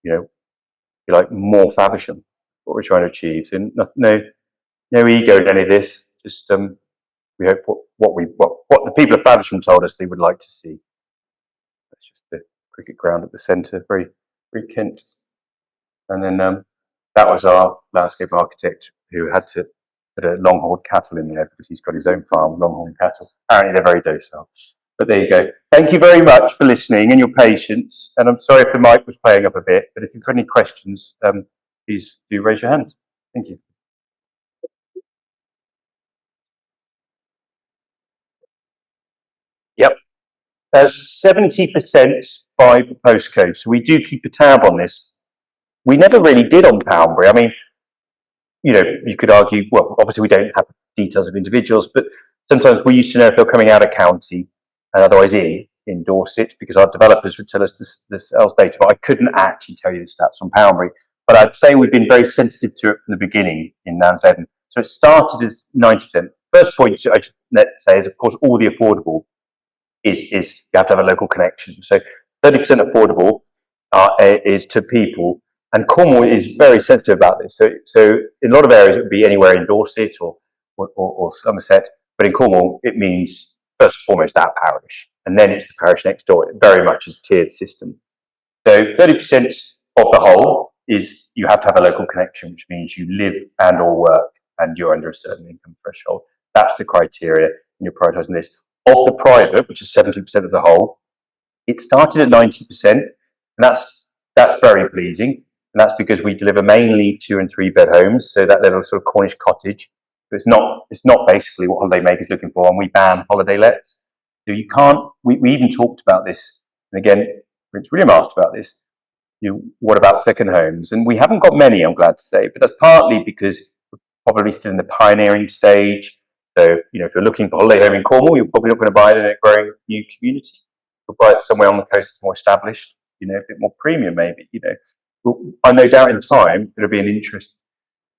you know, if you like, more Faversham, what we're trying to achieve. So no ego in any of this. Just we hope what the people of Faversham told us they would like to see. That's just the cricket ground at the centre, very Kent. And then that was our landscape architect who had to put a longhorn cattle in there because he's got his own farm, longhorn cattle. Apparently they're very docile. But there you go. Thank you very much for listening and your patience. And I'm sorry if the mic was playing up a bit, but if you've got any questions, please do raise your hand. Thank you. Yep. 70% by postcode. So we do keep a tab on this. We never really did on Poundbury. I mean, you know, you could argue, well, obviously we don't have details of individuals, but sometimes we used to know if they're coming out of county and otherwise in Dorset, because our developers would tell us the sales data, but I couldn't actually tell you the stats on Poundbury. But I'd say we've been very sensitive to it from the beginning in Nansleden. So it started as 90%. First point I should say is, of course, all the affordable is you have to have a local connection. So 30% affordable is to people, and Cornwall is very sensitive about this. So in a lot of areas it would be anywhere in Dorset or Somerset, but in Cornwall it means first and foremost that parish, and then it's the parish next door. It very much is a tiered system. So 30% of the whole is you have to have a local connection, which means you live and or work and you're under a certain income threshold. That's the criteria, and you're prioritising this. Of the private, which is 70% of the whole, it started at 90%, and that's very pleasing. And that's because we deliver mainly 2 and 3 bed homes, so that little sort of Cornish cottage. So it's not basically what holidaymakers looking for, and we ban holiday lets. So you can't. We even talked about this, and again, Prince William asked about this. What about second homes? And we haven't got many, I'm glad to say, but that's partly because we're probably still in the pioneering stage. So, if you're looking for a holiday home in Cornwall, you're probably not going to buy it in a growing new community. You'll buy it somewhere on the coast that's more established, a bit more premium maybe, I no doubt in time there'll be an interest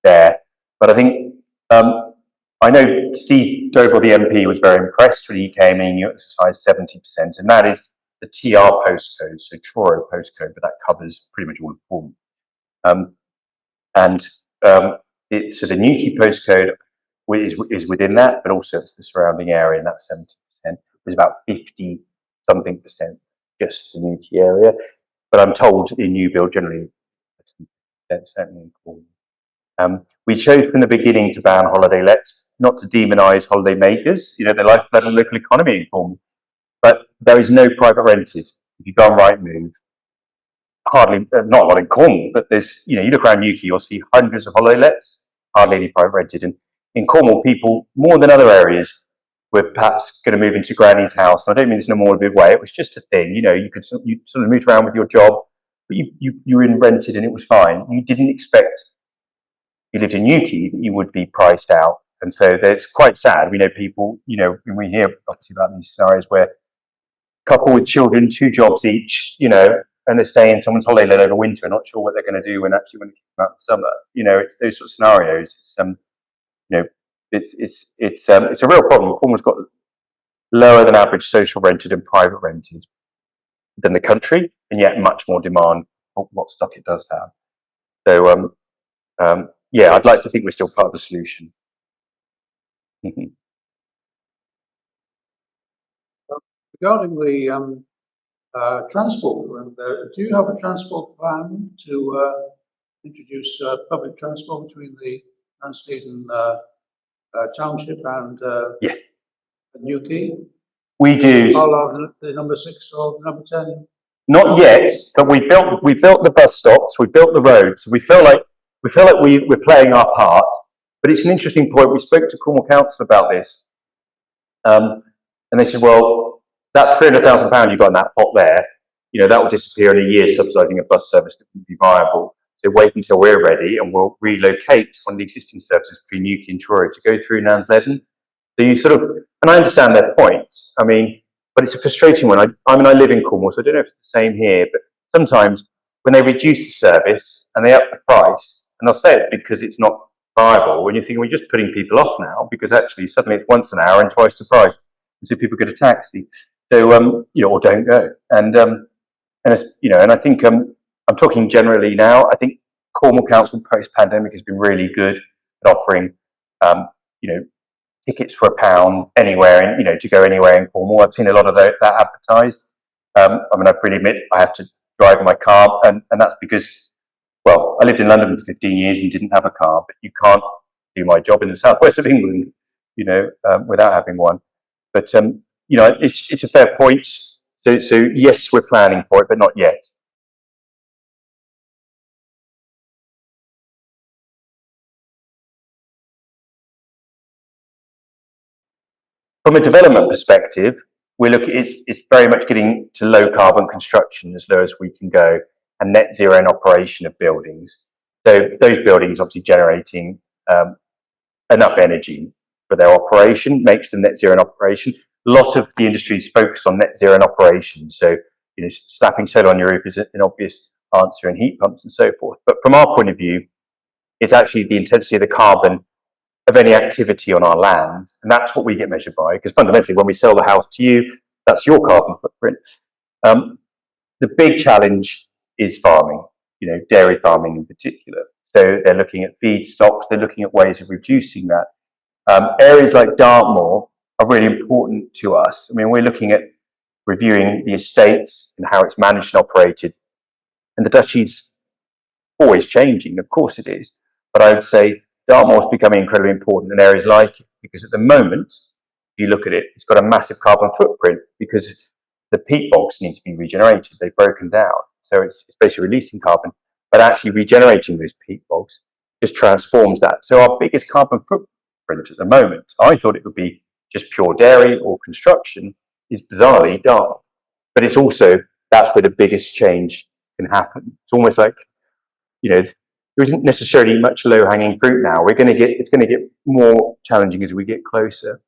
there. But I think, I know Steve Doble, the MP, was very impressed when he came in, he exercised 70%, and that is the TR postcode, so Truro postcode, but that covers pretty much all of Cornwall. So the Newquay postcode is within that, but also it's the surrounding area, and that's 70%. There's about 50 something percent just the Newquay area. But I'm told in new build generally, certainly in Cornwall. We chose from the beginning to ban holiday lets, not to demonise holiday makers, the lifeblood of the local economy in Cornwall. But there is no private renters. If you go on Rightmove, hardly, not a lot in Cornwall, but there's, you look around Newquay, you'll see hundreds of holiday lets, hardly any private rented. And in Cornwall, people, more than other areas, were perhaps going to move into Granny's house. And I don't mean this in a morbid way, it was just a thing, you sort of moved around with your job, but you were in rented and it was fine. You didn't expect, you lived in Newquay, that you would be priced out. And so it's quite sad. We know people, when we hear obviously about these scenarios where couple with children, 2 jobs each, and they're staying in someone's holiday let over winter, not sure what they're going to do when they come out in summer. It's those sort of scenarios. It's a real problem. Cornwall's got lower than average social rented and private rented than the country, and yet much more demand for what stock it does have. So, I'd like to think we're still part of the solution. Regarding the transport, do you have a transport plan to introduce public transport between the Nansleden township and Yes, Newquay? we do. Follow the number 6 or number 10? Not yet, but we built the bus stops, we built the roads. We feel like we're playing our part. But it's an interesting point. We spoke to Cornwall Council about this, and they said, well, that £300,000 you got in that pot there, that will disappear in a year, subsidising a bus service that would be viable. So wait until we're ready, and we'll relocate one of the existing services between Newquay and Truro to go through Nansleden. So you sort of, and I understand their points. But it's a frustrating one. I live in Cornwall, so I don't know if it's the same here, but sometimes when they reduce the service and they up the price, and they'll say it because it's not viable, when you're thinking we're just putting people off now, because actually suddenly it's once an hour and twice the price. And so people get a taxi. So, or don't go. And I think I'm talking generally now. I think Cornwall Council post-pandemic has been really good at offering, tickets for £1 anywhere, to go anywhere in Cornwall. I've seen a lot of that advertised. I freely admit I have to drive my car, and that's because, well, I lived in London for 15 years and didn't have a car, but you can't do my job in the southwest of England, without having one. But it's a fair point. So yes, we're planning for it, but not yet. From a development perspective, it's very much getting to low carbon construction, as low as we can go, and net zero in operation of buildings. So those buildings obviously generating enough energy for their operation makes them net zero in operation. A lot of the industry is focused on net zero in operation. So, slapping solar on your roof is an obvious answer, and heat pumps and so forth. But from our point of view, it's actually the intensity of the carbon of any activity on our land, and that's what we get measured by, because fundamentally when we sell the house to you, that's your carbon footprint. The big challenge is farming, dairy farming in particular. So they're looking at feedstocks, they're looking at ways of reducing that. Areas like Dartmoor are really important to us. We're looking at reviewing the estates and how it's managed and operated, and the Duchy's always changing, of course it is, but I would say Dartmoor is becoming incredibly important in areas like it, because at the moment, if you look at it, it's got a massive carbon footprint because the peat bogs need to be regenerated. They've broken down. So it's basically releasing carbon. but actually regenerating those peat bogs just transforms that. So our biggest carbon footprint at the moment, I thought it would be just pure dairy or construction, is bizarrely dark. But it's also, that's where the biggest change can happen. It's almost like, there isn't necessarily much low-hanging fruit now. It's going to get more challenging as we get closer.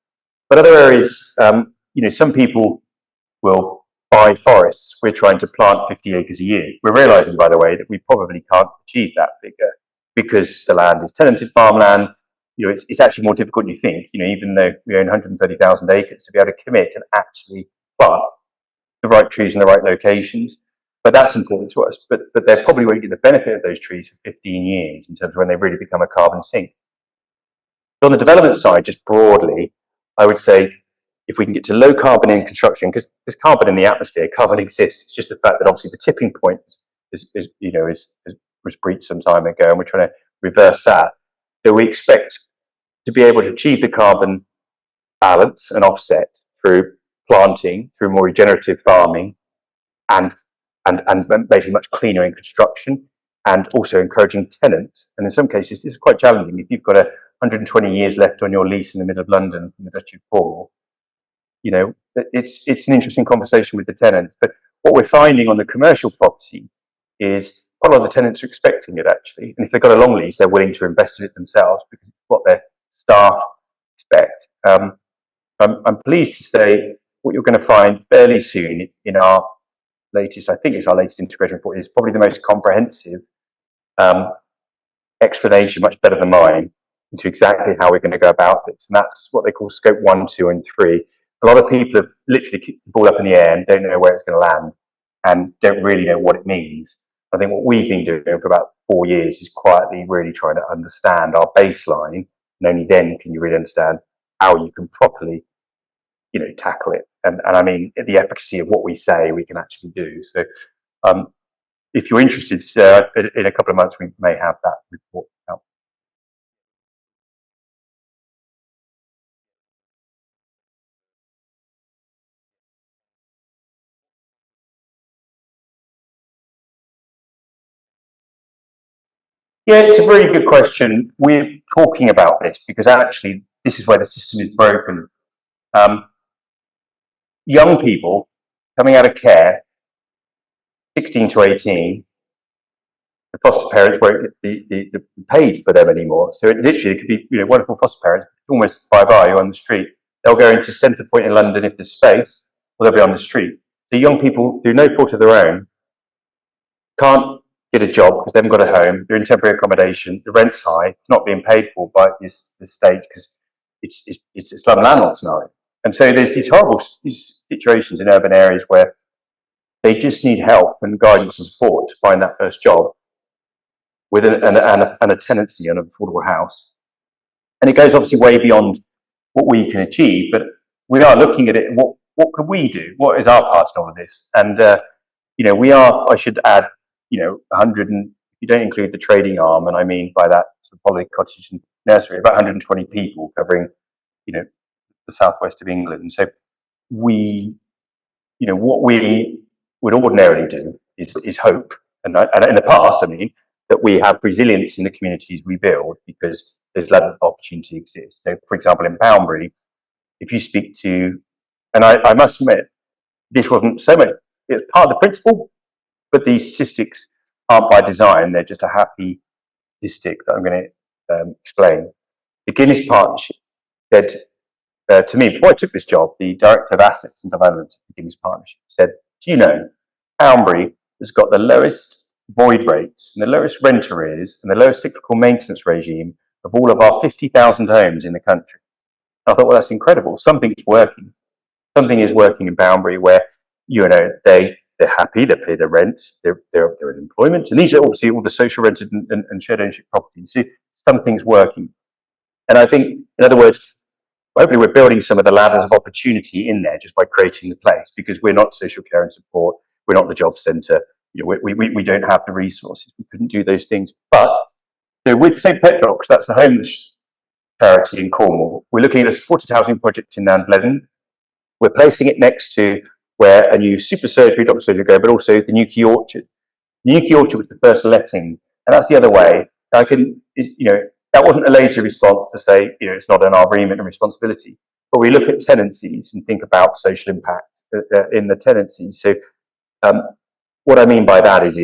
But other areas, some people will buy forests. We're trying to plant 50 acres a year. We're realising, by the way, that we probably can't achieve that figure because the land is tenanted farmland. It's actually more difficult than you think. Even though we own 130,000 acres, to be able to commit and actually plant the right trees in the right locations. But that's important to us. But they probably won't get the benefit of those trees for 15 years in terms of when they really become a carbon sink. So on the development side, just broadly, I would say if we can get to low carbon in construction, because there's carbon in the atmosphere, carbon exists. It's just the fact that obviously the tipping point was breached some time ago, and we're trying to reverse that. So we expect to be able to achieve the carbon balance and offset through planting, through more regenerative farming, and making much cleaner in construction, and also encouraging tenants. And in some cases, this is quite challenging. If you've got 120 years left on your lease in the middle of London from the Duchy of Cornwall, it's an interesting conversation with the tenants. But what we're finding on the commercial property is quite a lot of the tenants are expecting it, actually. And if they've got a long lease, they're willing to invest in it themselves because it's what their staff expect. I'm pleased to say what you're going to find fairly soon in our latest, I think it's our latest integration report, is probably the most comprehensive explanation, much better than mine, into exactly how we're going to go about this. And that's what they call scope 1, 2, and 3. A lot of people have literally kicked the ball up in the air and don't know where it's going to land and don't really know what it means. I think what we've been doing for about 4 years is quietly really trying to understand our baseline, and only then can you really understand how you can properly tackle it. And I mean, the efficacy of what we say we can actually do. So if you're interested, in a couple of months, we may have that report out. Yeah, it's a really good question. We're talking about this because actually this is where the system is broken. Young people coming out of care, 16 to 18, the foster parents won't be paid for them anymore. So it literally could be wonderful foster parents, almost bye-bye on the street. They'll go into Centre Point in London if there's space, or they'll be on the street. The young people, through no fault of their own, can't get a job because they haven't got a home. They're in temporary accommodation. The rent's high. It's not being paid for by this state because it's like a landlord scenario. And so there's these horrible situations in urban areas where they just need help and guidance and support to find that first job with and a tenancy on an affordable house. And it goes obviously way beyond what we can achieve, but we are looking at it. What can we do? What is our part in all of this? And we are. I should add, 100, and if you don't include the trading arm, and I mean by that sort of Poly Cottage and Nursery, about 120 people covering, the southwest of England. And so we, what we would ordinarily do is hope, and in the past, I mean, that we have resilience in the communities we build because there's a lot of opportunity exists. So, for example, in Poundbury, if you speak to, and I must admit, this wasn't so much, it's part of the principle, but these statistics aren't by design, they're just a happy statistic that I'm going to explain. The Guinness Partnership said to me, before I took this job, the Director of Assets and Development of the Guinness Partnership said, do you know, Poundbury has got the lowest void rates and the lowest rent arrears and the lowest cyclical maintenance regime of all of our 50,000 homes in the country. And I thought, well, that's incredible. Something's working. Something is working in Poundbury where, they're happy, they pay their rents, they're in employment. And these are obviously all the social rented and shared ownership properties. So something's working. And I think, in other words, hopefully we're building some of the ladders of opportunity in there just by creating the place, because we're not social care and support, we're not the job centre, we don't have the resources, we couldn't do those things. But with St Petrox, that's the homeless charity in Cornwall, we're looking at a supported housing project in Nansleden. We're placing it next to where a new super surgery, doctor surgery go, but also the new Key Orchard. Nuki Orchard was the first letting, and that's the other way. That wasn't a lazy response to say, it's not in our remit and responsibility. But we look at tenancies and think about social impact in the tenancies. So what I mean by that is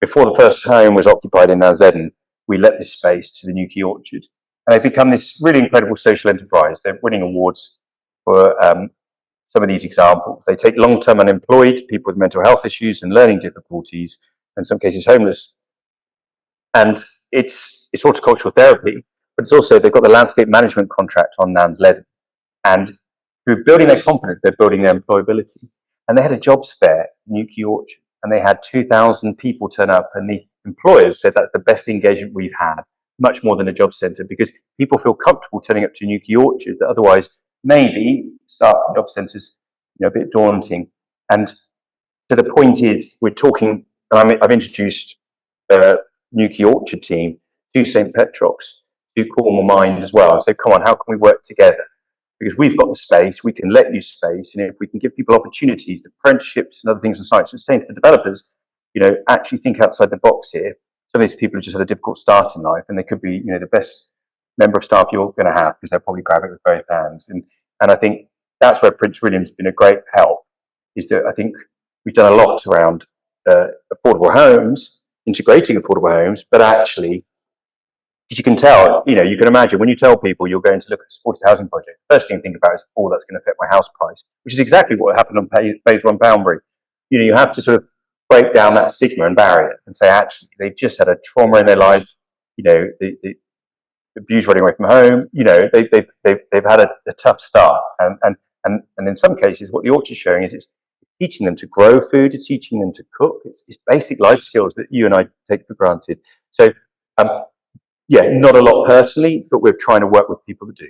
before the first home was occupied in Nansleden, we let this space to the Nuki Orchard. And they've become this really incredible social enterprise. They're winning awards for some of these examples. They take long-term unemployed, people with mental health issues and learning difficulties, in some cases homeless. And it's horticultural therapy, but it's also, they've got the landscape management contract on Nansleden. And through building their confidence, they're building their employability. And they had a jobs fair, Nuki Orchard, and they had 2,000 people turn up, and the employers said that's the best engagement we've had, much more than a job centre, because people feel comfortable turning up to Nuki Orchard that otherwise maybe staff at job centres, a bit daunting. And so the point is, we're talking, and I've introduced the Nuki Orchard team to St. Petrock's, to Cornwall Mind as well. So come on, how can we work together? Because we've got the space, we can let you space, and if we can give people opportunities, apprenticeships and other things on site, so saying to the developers, actually think outside the box here. Some of these people have just had a difficult start in life, and they could be, the best member of staff you're going to have, because they'll probably grab it with both hands. And I think that's where Prince William's been a great help, is that I think we've done a lot around affordable homes, integrating affordable homes, but actually, as you can tell, you can imagine when you tell people you're going to look at a supported housing project, the first thing to think about is, that's going to affect my house price, which is exactly what happened on phase one Poundbury. You have to sort of break down that stigma and barrier and say, actually, they've just had a trauma in their life, the abuse running away from home, they've had a tough start. And in some cases, what the orchard's showing is it's teaching them to grow food, it's teaching them to cook, it's basic life skills that you and I take for granted. So, not a lot personally, but we're trying to work with people to do.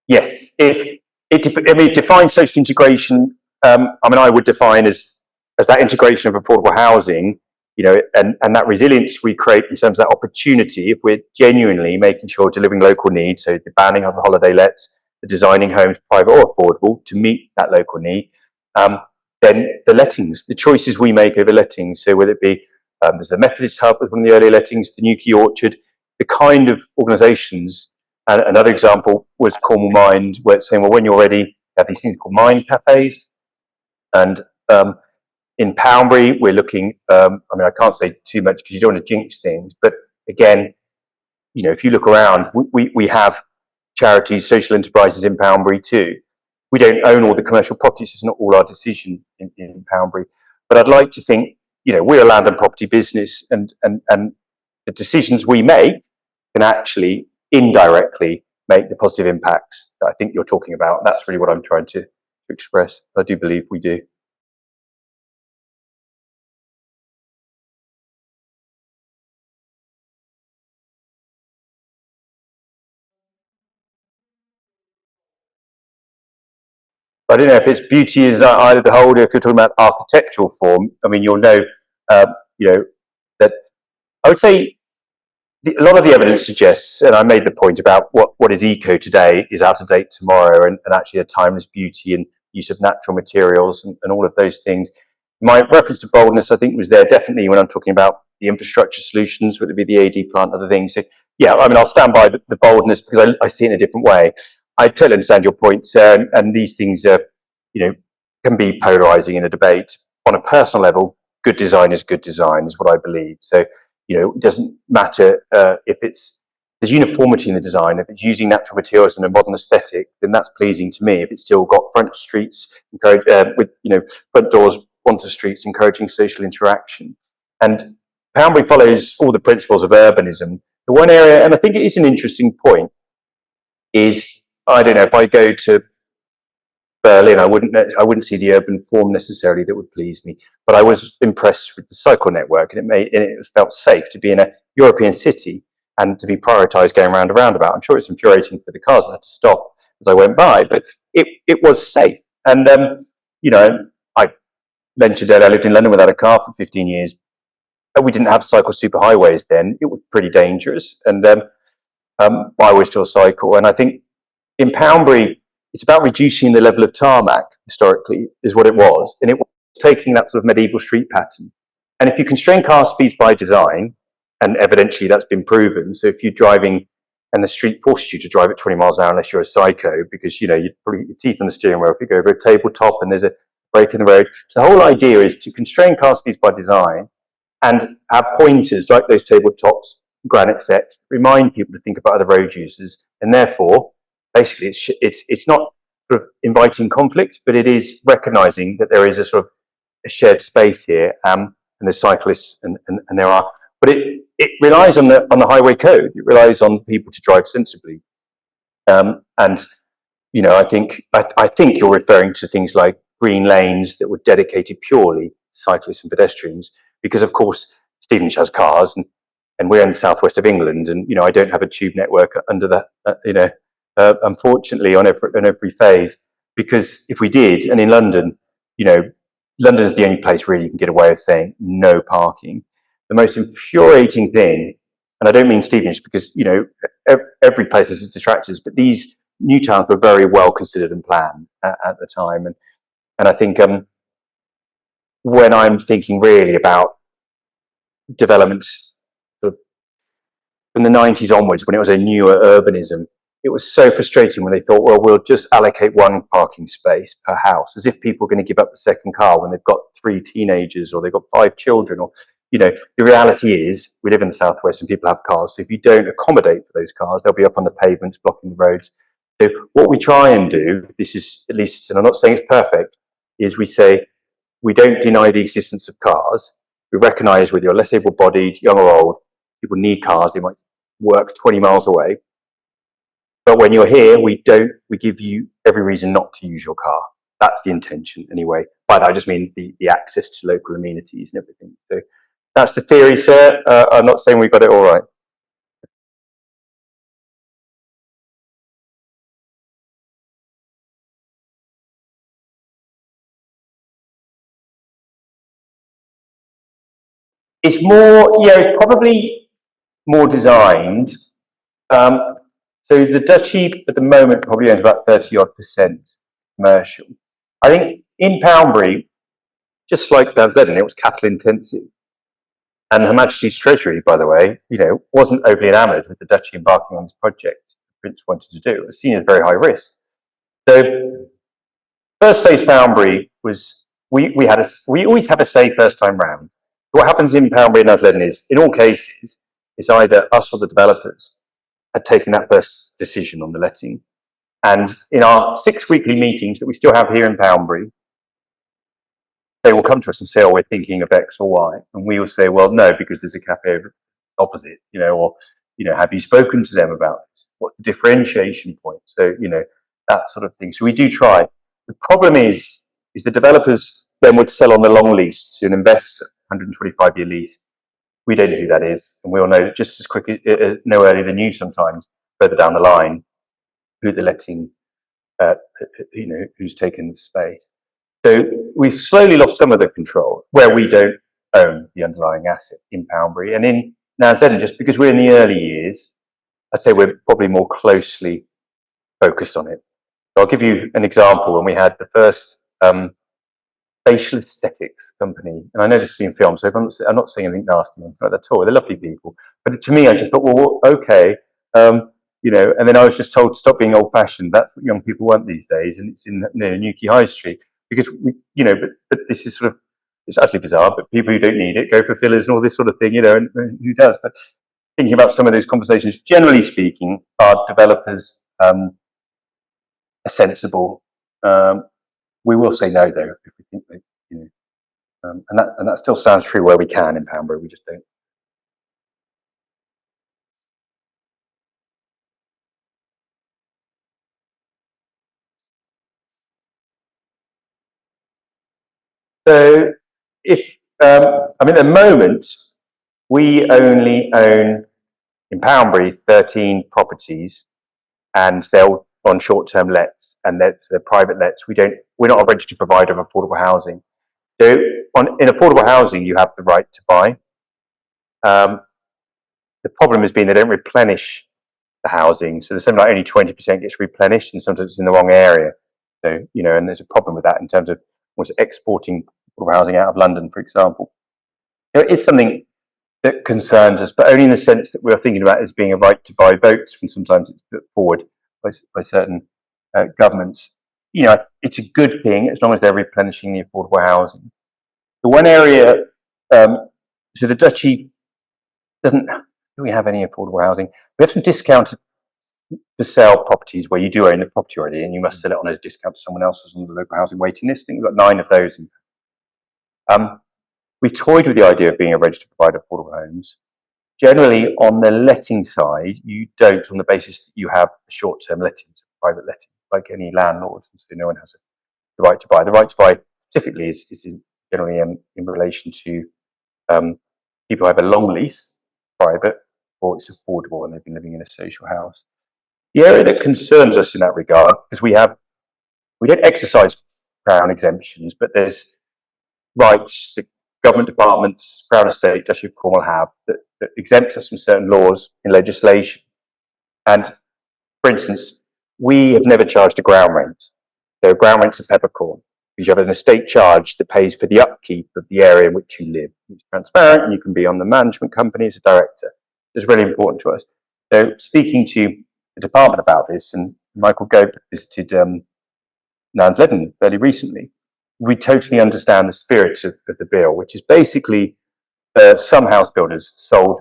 Yes, it defines social integration. I would define as that integration of affordable housing, and that resilience we create in terms of that opportunity. If we're genuinely making sure delivering local needs, so the banning of the holiday lets, the designing homes private or affordable to meet that local need, then the lettings, the choices we make over lettings, so whether it be there's the Methodist Hub with one of the early lettings, the Nuki Orchard, the kind of organisations. And another example was Cornwall Mind, where it's saying, well, when you're ready, you have these things called mind cafes. And in Poundbury, we're looking, I can't say too much because you don't want to jinx things, but again, if you look around, we have charities, social enterprises in Poundbury too. We don't own all the commercial properties, it's not all our decision in Poundbury. But I'd like to think, we're a land and property business, and the decisions we make can actually indirectly make the positive impacts that I think you're talking about. That's really what I'm trying to express. I do believe we do. I don't know if it's beauty is eye of the beholder. If you're talking about architectural form, you'll know, that I would say a lot of the evidence suggests, and I made the point about what is eco today is out of date tomorrow, and actually a timeless beauty and use of natural materials and all of those things. My reference to boldness, I think, was there definitely when I'm talking about the infrastructure solutions, whether it be the AD plant, other things. So, I'll stand by the boldness because I see it in a different way. I totally understand your points, and these things are, can be polarizing in a debate. On a personal level, good design is what I believe. So, it doesn't matter if there's uniformity in the design. If it's using natural materials and a modern aesthetic, then that's pleasing to me. If it's still got front streets, with front doors onto streets, encouraging social interaction. And Poundbury follows all the principles of urbanism. The one area, and I think it is an interesting point, is, I don't know, if I go to Berlin, I wouldn't see the urban form necessarily that would please me, but I was impressed with the cycle network, and it felt safe to be in a European city and to be prioritised going around a roundabout. I'm sure it's infuriating for the cars that had to stop as I went by, but it was safe. And I mentioned that I lived in London without a car for 15 years. We didn't have cycle superhighways then. It was pretty dangerous, and I always still cycle. And I think in Poundbury, it's about reducing the level of tarmac, historically, is what it was. And it was taking that sort of medieval street pattern. And if you constrain car speeds by design, and evidently that's been proven, so if you're driving and the street forces you to drive at 20 miles an hour unless you're a psycho, because, you know, you put your teeth on the steering wheel if you go over a tabletop and there's a break in the road. So the whole idea is to constrain car speeds by design and have pointers like those tabletops, granite sets, remind people to think about other road users, and therefore, basically, it's not sort of inviting conflict, but it is recognizing that there is a sort of a shared space here, and there's cyclists, and there are, but it relies on the highway code. It relies on people to drive sensibly, and you know, I think you're referring to things like green lanes that were dedicated purely to cyclists and pedestrians, because of course Stevenage has cars, and we're in the southwest of England, and you know, I don't have a tube network under that, you know, unfortunately on every phase, because if we did, and in London, you know, London is the only place really you can get away with saying no parking. The most infuriating thing, and I don't mean Stevenage, because you know every place has its detractors, but these new towns were very well considered and planned at the time, and I think when I'm thinking really about developments from the 90s onwards, when it was a newer urbanism, it was so frustrating when they thought, well, we'll just allocate one parking space per house, as if people are going to give up the second car when they've got 3 teenagers or they've got 5 children, or, you know, the reality is we live in the southwest and people have cars, so if you don't accommodate for those cars, they'll be up on the pavements blocking the roads. So what we try and do, this is at least, and I'm not saying it's perfect, is we say we don't deny the existence of cars. We recognise whether you're less able-bodied, young or old, people need cars. They might work 20 miles away, but when you're here, we give you every reason not to use your car. That's the intention, anyway. By that, I just mean the access to local amenities and everything. So that's the theory, sir. I'm not saying we got it all right. It's more, yeah, it's probably more designed. So the Duchy at the moment probably owns about 30-odd% commercial. I think in Poundbury, just like Nansleden, it was capital intensive. And Her Majesty's Treasury, by the way, you know, wasn't overly enamoured with the Duchy embarking on this project the Prince wanted to do. It was seen as very high risk. So first phase Poundbury was, we always have a say first time round. What happens in Poundbury and Nansleden is, in all cases, it's either us or the developers had taken that first decision on the letting. And in our 6 weekly meetings that we still have here in Poundbury, they will come to us and say, oh, we're thinking of X or Y. And we will say, well, no, because there's a cafe opposite, you know, or, you know, have you spoken to them about this? What's the differentiation point? So, you know, that sort of thing. So we do try. The problem is the developers then would sell on the long lease to an investor, 125-year lease. We don't know who that is. And we all know just as quickly, no earlier than you sometimes, further down the line, who they're letting, you know, who's taken the space. So we've slowly lost some of the control where we don't own the underlying asset in Poundbury. And in Nansleden, just because we're in the early years, I'd say we're probably more closely focused on it. So I'll give you an example. When we had the first facial aesthetics company, and I know this is in film, so I'm not saying anything nasty about that at all. They're lovely people. But to me, I just thought, well, okay, you know, and then I was just told to stop being old-fashioned. That's what young people want these days, and it's in Newquay High Street. Because we, you know, but this is sort of, it's actually bizarre, but people who don't need it go for fillers and all this sort of thing, you know, and who does? But thinking about some of those conversations, generally speaking, our developers are sensible. We will say no, though, if we think that, you know, and that still stands true where we can in Poundbury, we just don't. So if, I mean, at the moment, we only own in Poundbury 13 properties, and they're all on short-term lets, and they're private lets. We're not a registered provider of affordable housing. So in affordable housing, you have the right to buy. The problem has been they don't replenish the housing. So there's something like only 20% gets replenished, and sometimes it's in the wrong area. So, you know, and there's a problem with that in terms of what's exporting housing out of London, for example. You know, it's something that concerns us, but only in the sense that we're thinking about it as being a right to buy votes, when sometimes it's put forward by certain governments. You know, it's a good thing as long as they're replenishing the affordable housing. The one area, so the Duchy doesn't, do we have any affordable housing? We have some discounted to sell properties where you do own the property already and you must sell it on a discount to someone else who's on the local housing waiting list. I think we've got 9 of those. We toyed with the idea of being a registered provider of affordable homes. Generally, on the letting side, you don't, on the basis that you have a short-term letting, private letting, like any landlord, so no one has the right to buy. The right to buy specifically is generally in relation to people who have a long lease, private, or it's affordable and they've been living in a social house. The area that concerns us in that regard, because we don't exercise Crown exemptions, but there's rights that government departments, Crown Estate, Duchy of Cornwall have that exempt us from certain laws in legislation. And for instance, we have never charged a ground rent. So ground rent's a peppercorn, because you have an estate charge that pays for the upkeep of the area in which you live. It's transparent and you can be on the management company as a director. It's really important to us. So speaking to the department about this, and Michael Gope visited Nansleden fairly recently, we totally understand the spirit of the bill, which is basically some house builders sold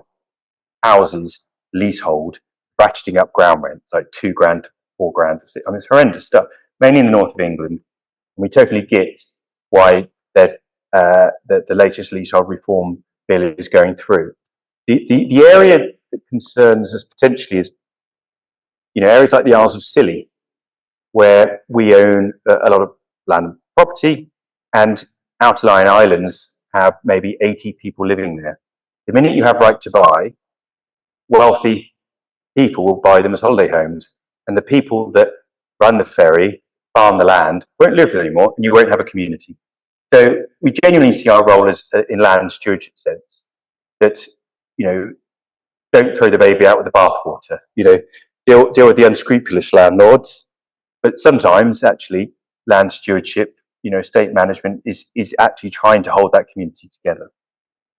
houses leasehold, ratcheting up ground rents like £2 grand, £4 grand. I mean, it's horrendous stuff, mainly in the north of England. And we totally get why the latest leasehold reform bill is going through. The area that concerns us potentially is, you know, areas like the Isles of Scilly, where we own a lot of land and property, and outlying islands have maybe 80 people living there. The minute you have right to buy, wealthy people will buy them as holiday homes, and the people that run the ferry, farm the land, won't live there anymore, and you won't have a community. So we genuinely see our role as in land stewardship sense, that, you know, don't throw the baby out with the bathwater. You know, deal with the unscrupulous landlords, but sometimes actually land stewardship, you know, estate management is actually trying to hold that community together.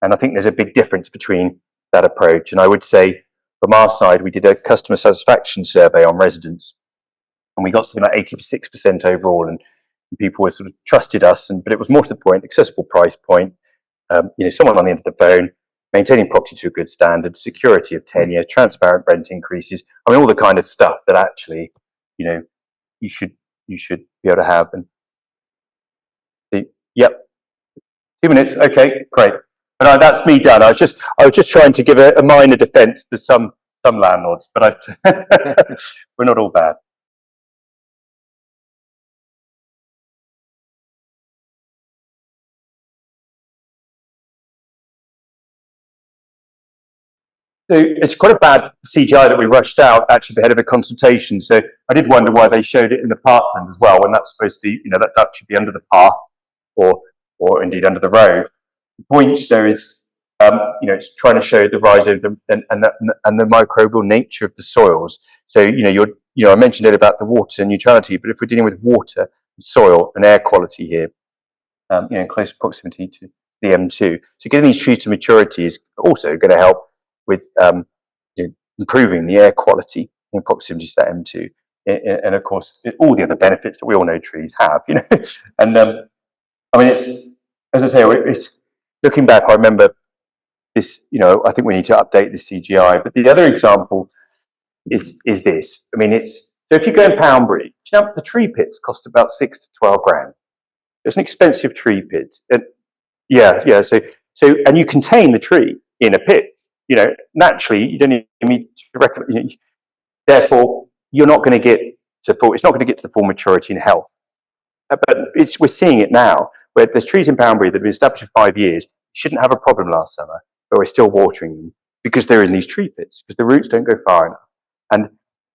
And I think there's a big difference between that approach. And I would say from our side, we did a customer satisfaction survey on residents, and we got something like 86% overall, and people were sort of trusted us. But it was more to the point, accessible price point, you know, someone on the end of the phone, maintaining property to a good standard, security of tenure, transparent rent increases. I mean, all the kind of stuff that actually, you know, you should be able to have. And yep, 2 minutes. Okay, great. And that's me done. I was just trying to give a minor defence to some landlords, but we're not all bad. So it's quite a bad CGI that we rushed out actually ahead of a consultation. So I did wonder why they showed it in the parkland as well, when that's supposed to be, you know, that should be under the path or indeed under the road. The point there is, you know, it's trying to show the rise of and the microbial nature of the soils. So, you know, I mentioned it about the water neutrality, but if we're dealing with water, soil, and air quality here, you know, in close proximity to the M2, so getting these trees to maturity is also going to help with you know, improving the air quality in proximity to that M2, and of course all the other benefits that we all know trees have, you know. And I mean, it's, as I say, it's looking back, I remember this, you know, I think we need to update the CGI. But the other example is this. I mean, it's, so if you go in Poundbury, you know, the tree pits cost about 6 to 12 grand. It's an expensive tree pit. And yeah. So and you contain the tree in a pit. You know, naturally, you don't need to recommend. Therefore, you're not going to get to full. It's not going to get to the full maturity and health. But we're seeing it now, where there's trees in Poundbury that have been established for 5 years. Shouldn't have a problem last summer, but we're still watering them because they're in these tree pits, because the roots don't go far enough.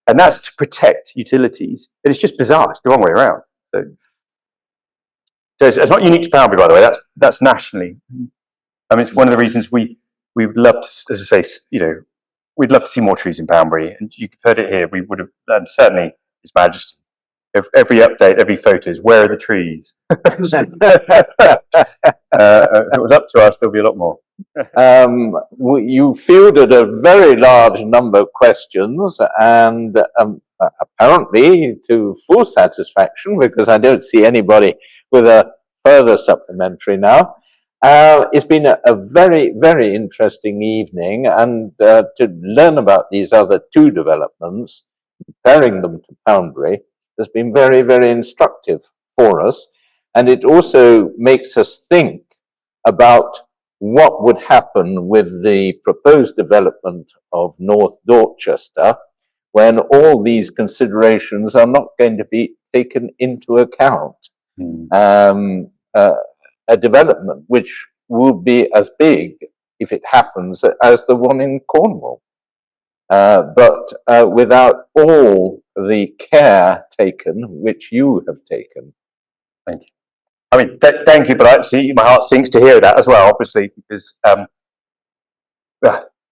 And that's to protect utilities. And it's just bizarre. It's the wrong way around. So it's not unique to Poundbury, by the way. That's nationally. I mean, it's one of the reasons we would love to, as I say, you know, we'd love to see more trees in Poundbury, and you've heard it here. We would have, and certainly His Majesty. Every update, every photo is where are the trees? If it was up to us, there'll be a lot more. You fielded a very large number of questions, and apparently to full satisfaction, because I don't see anybody with a further supplementary now. It's been a very, very interesting evening, and to learn about these other two developments, comparing them to Poundbury, has been very, very instructive for us. And it also makes us think about what would happen with the proposed development of North Dorchester when all these considerations are not going to be taken into account. A development which would be as big, if it happens, as the one in Cornwall. But without all the care taken, which you have taken. Thank you. I mean, thank you, but actually my heart sinks to hear that as well, obviously, because,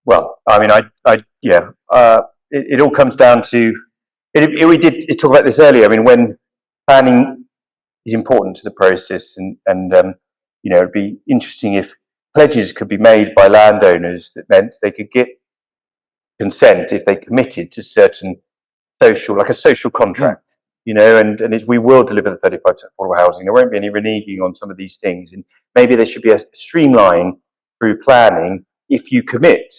well, I mean, it all comes down to, we did talk about this earlier. I mean, when planning is important to the process, and you know, it'd be interesting if pledges could be made by landowners that meant they could get consent if they committed to certain social, like a social contract, you know, and we will deliver the 35% affordable housing. There won't be any reneging on some of these things, and maybe there should be a streamline through planning. If you commit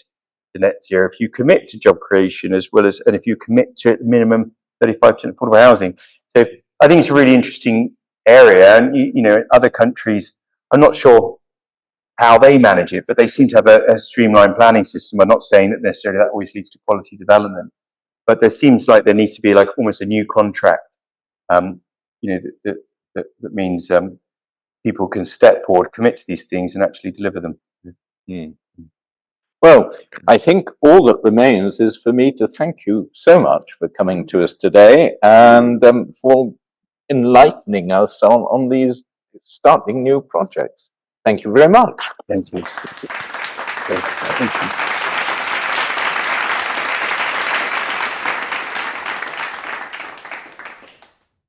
to net zero, if you commit to job creation, as well as, and if you commit to at minimum 35% affordable housing. So I think it's a really interesting area, and you know, other countries, I'm not sure how they manage it, but they seem to have a streamlined planning system. I'm not saying that necessarily that always leads to quality development, but there seems like there needs to be like almost a new contract, you know, that means people can step forward, commit to these things, and actually deliver them. Well, I think all that remains is for me to thank you so much for coming to us today, and for enlightening us on these starting new projects. Thank you very much. Thank you. Thank you.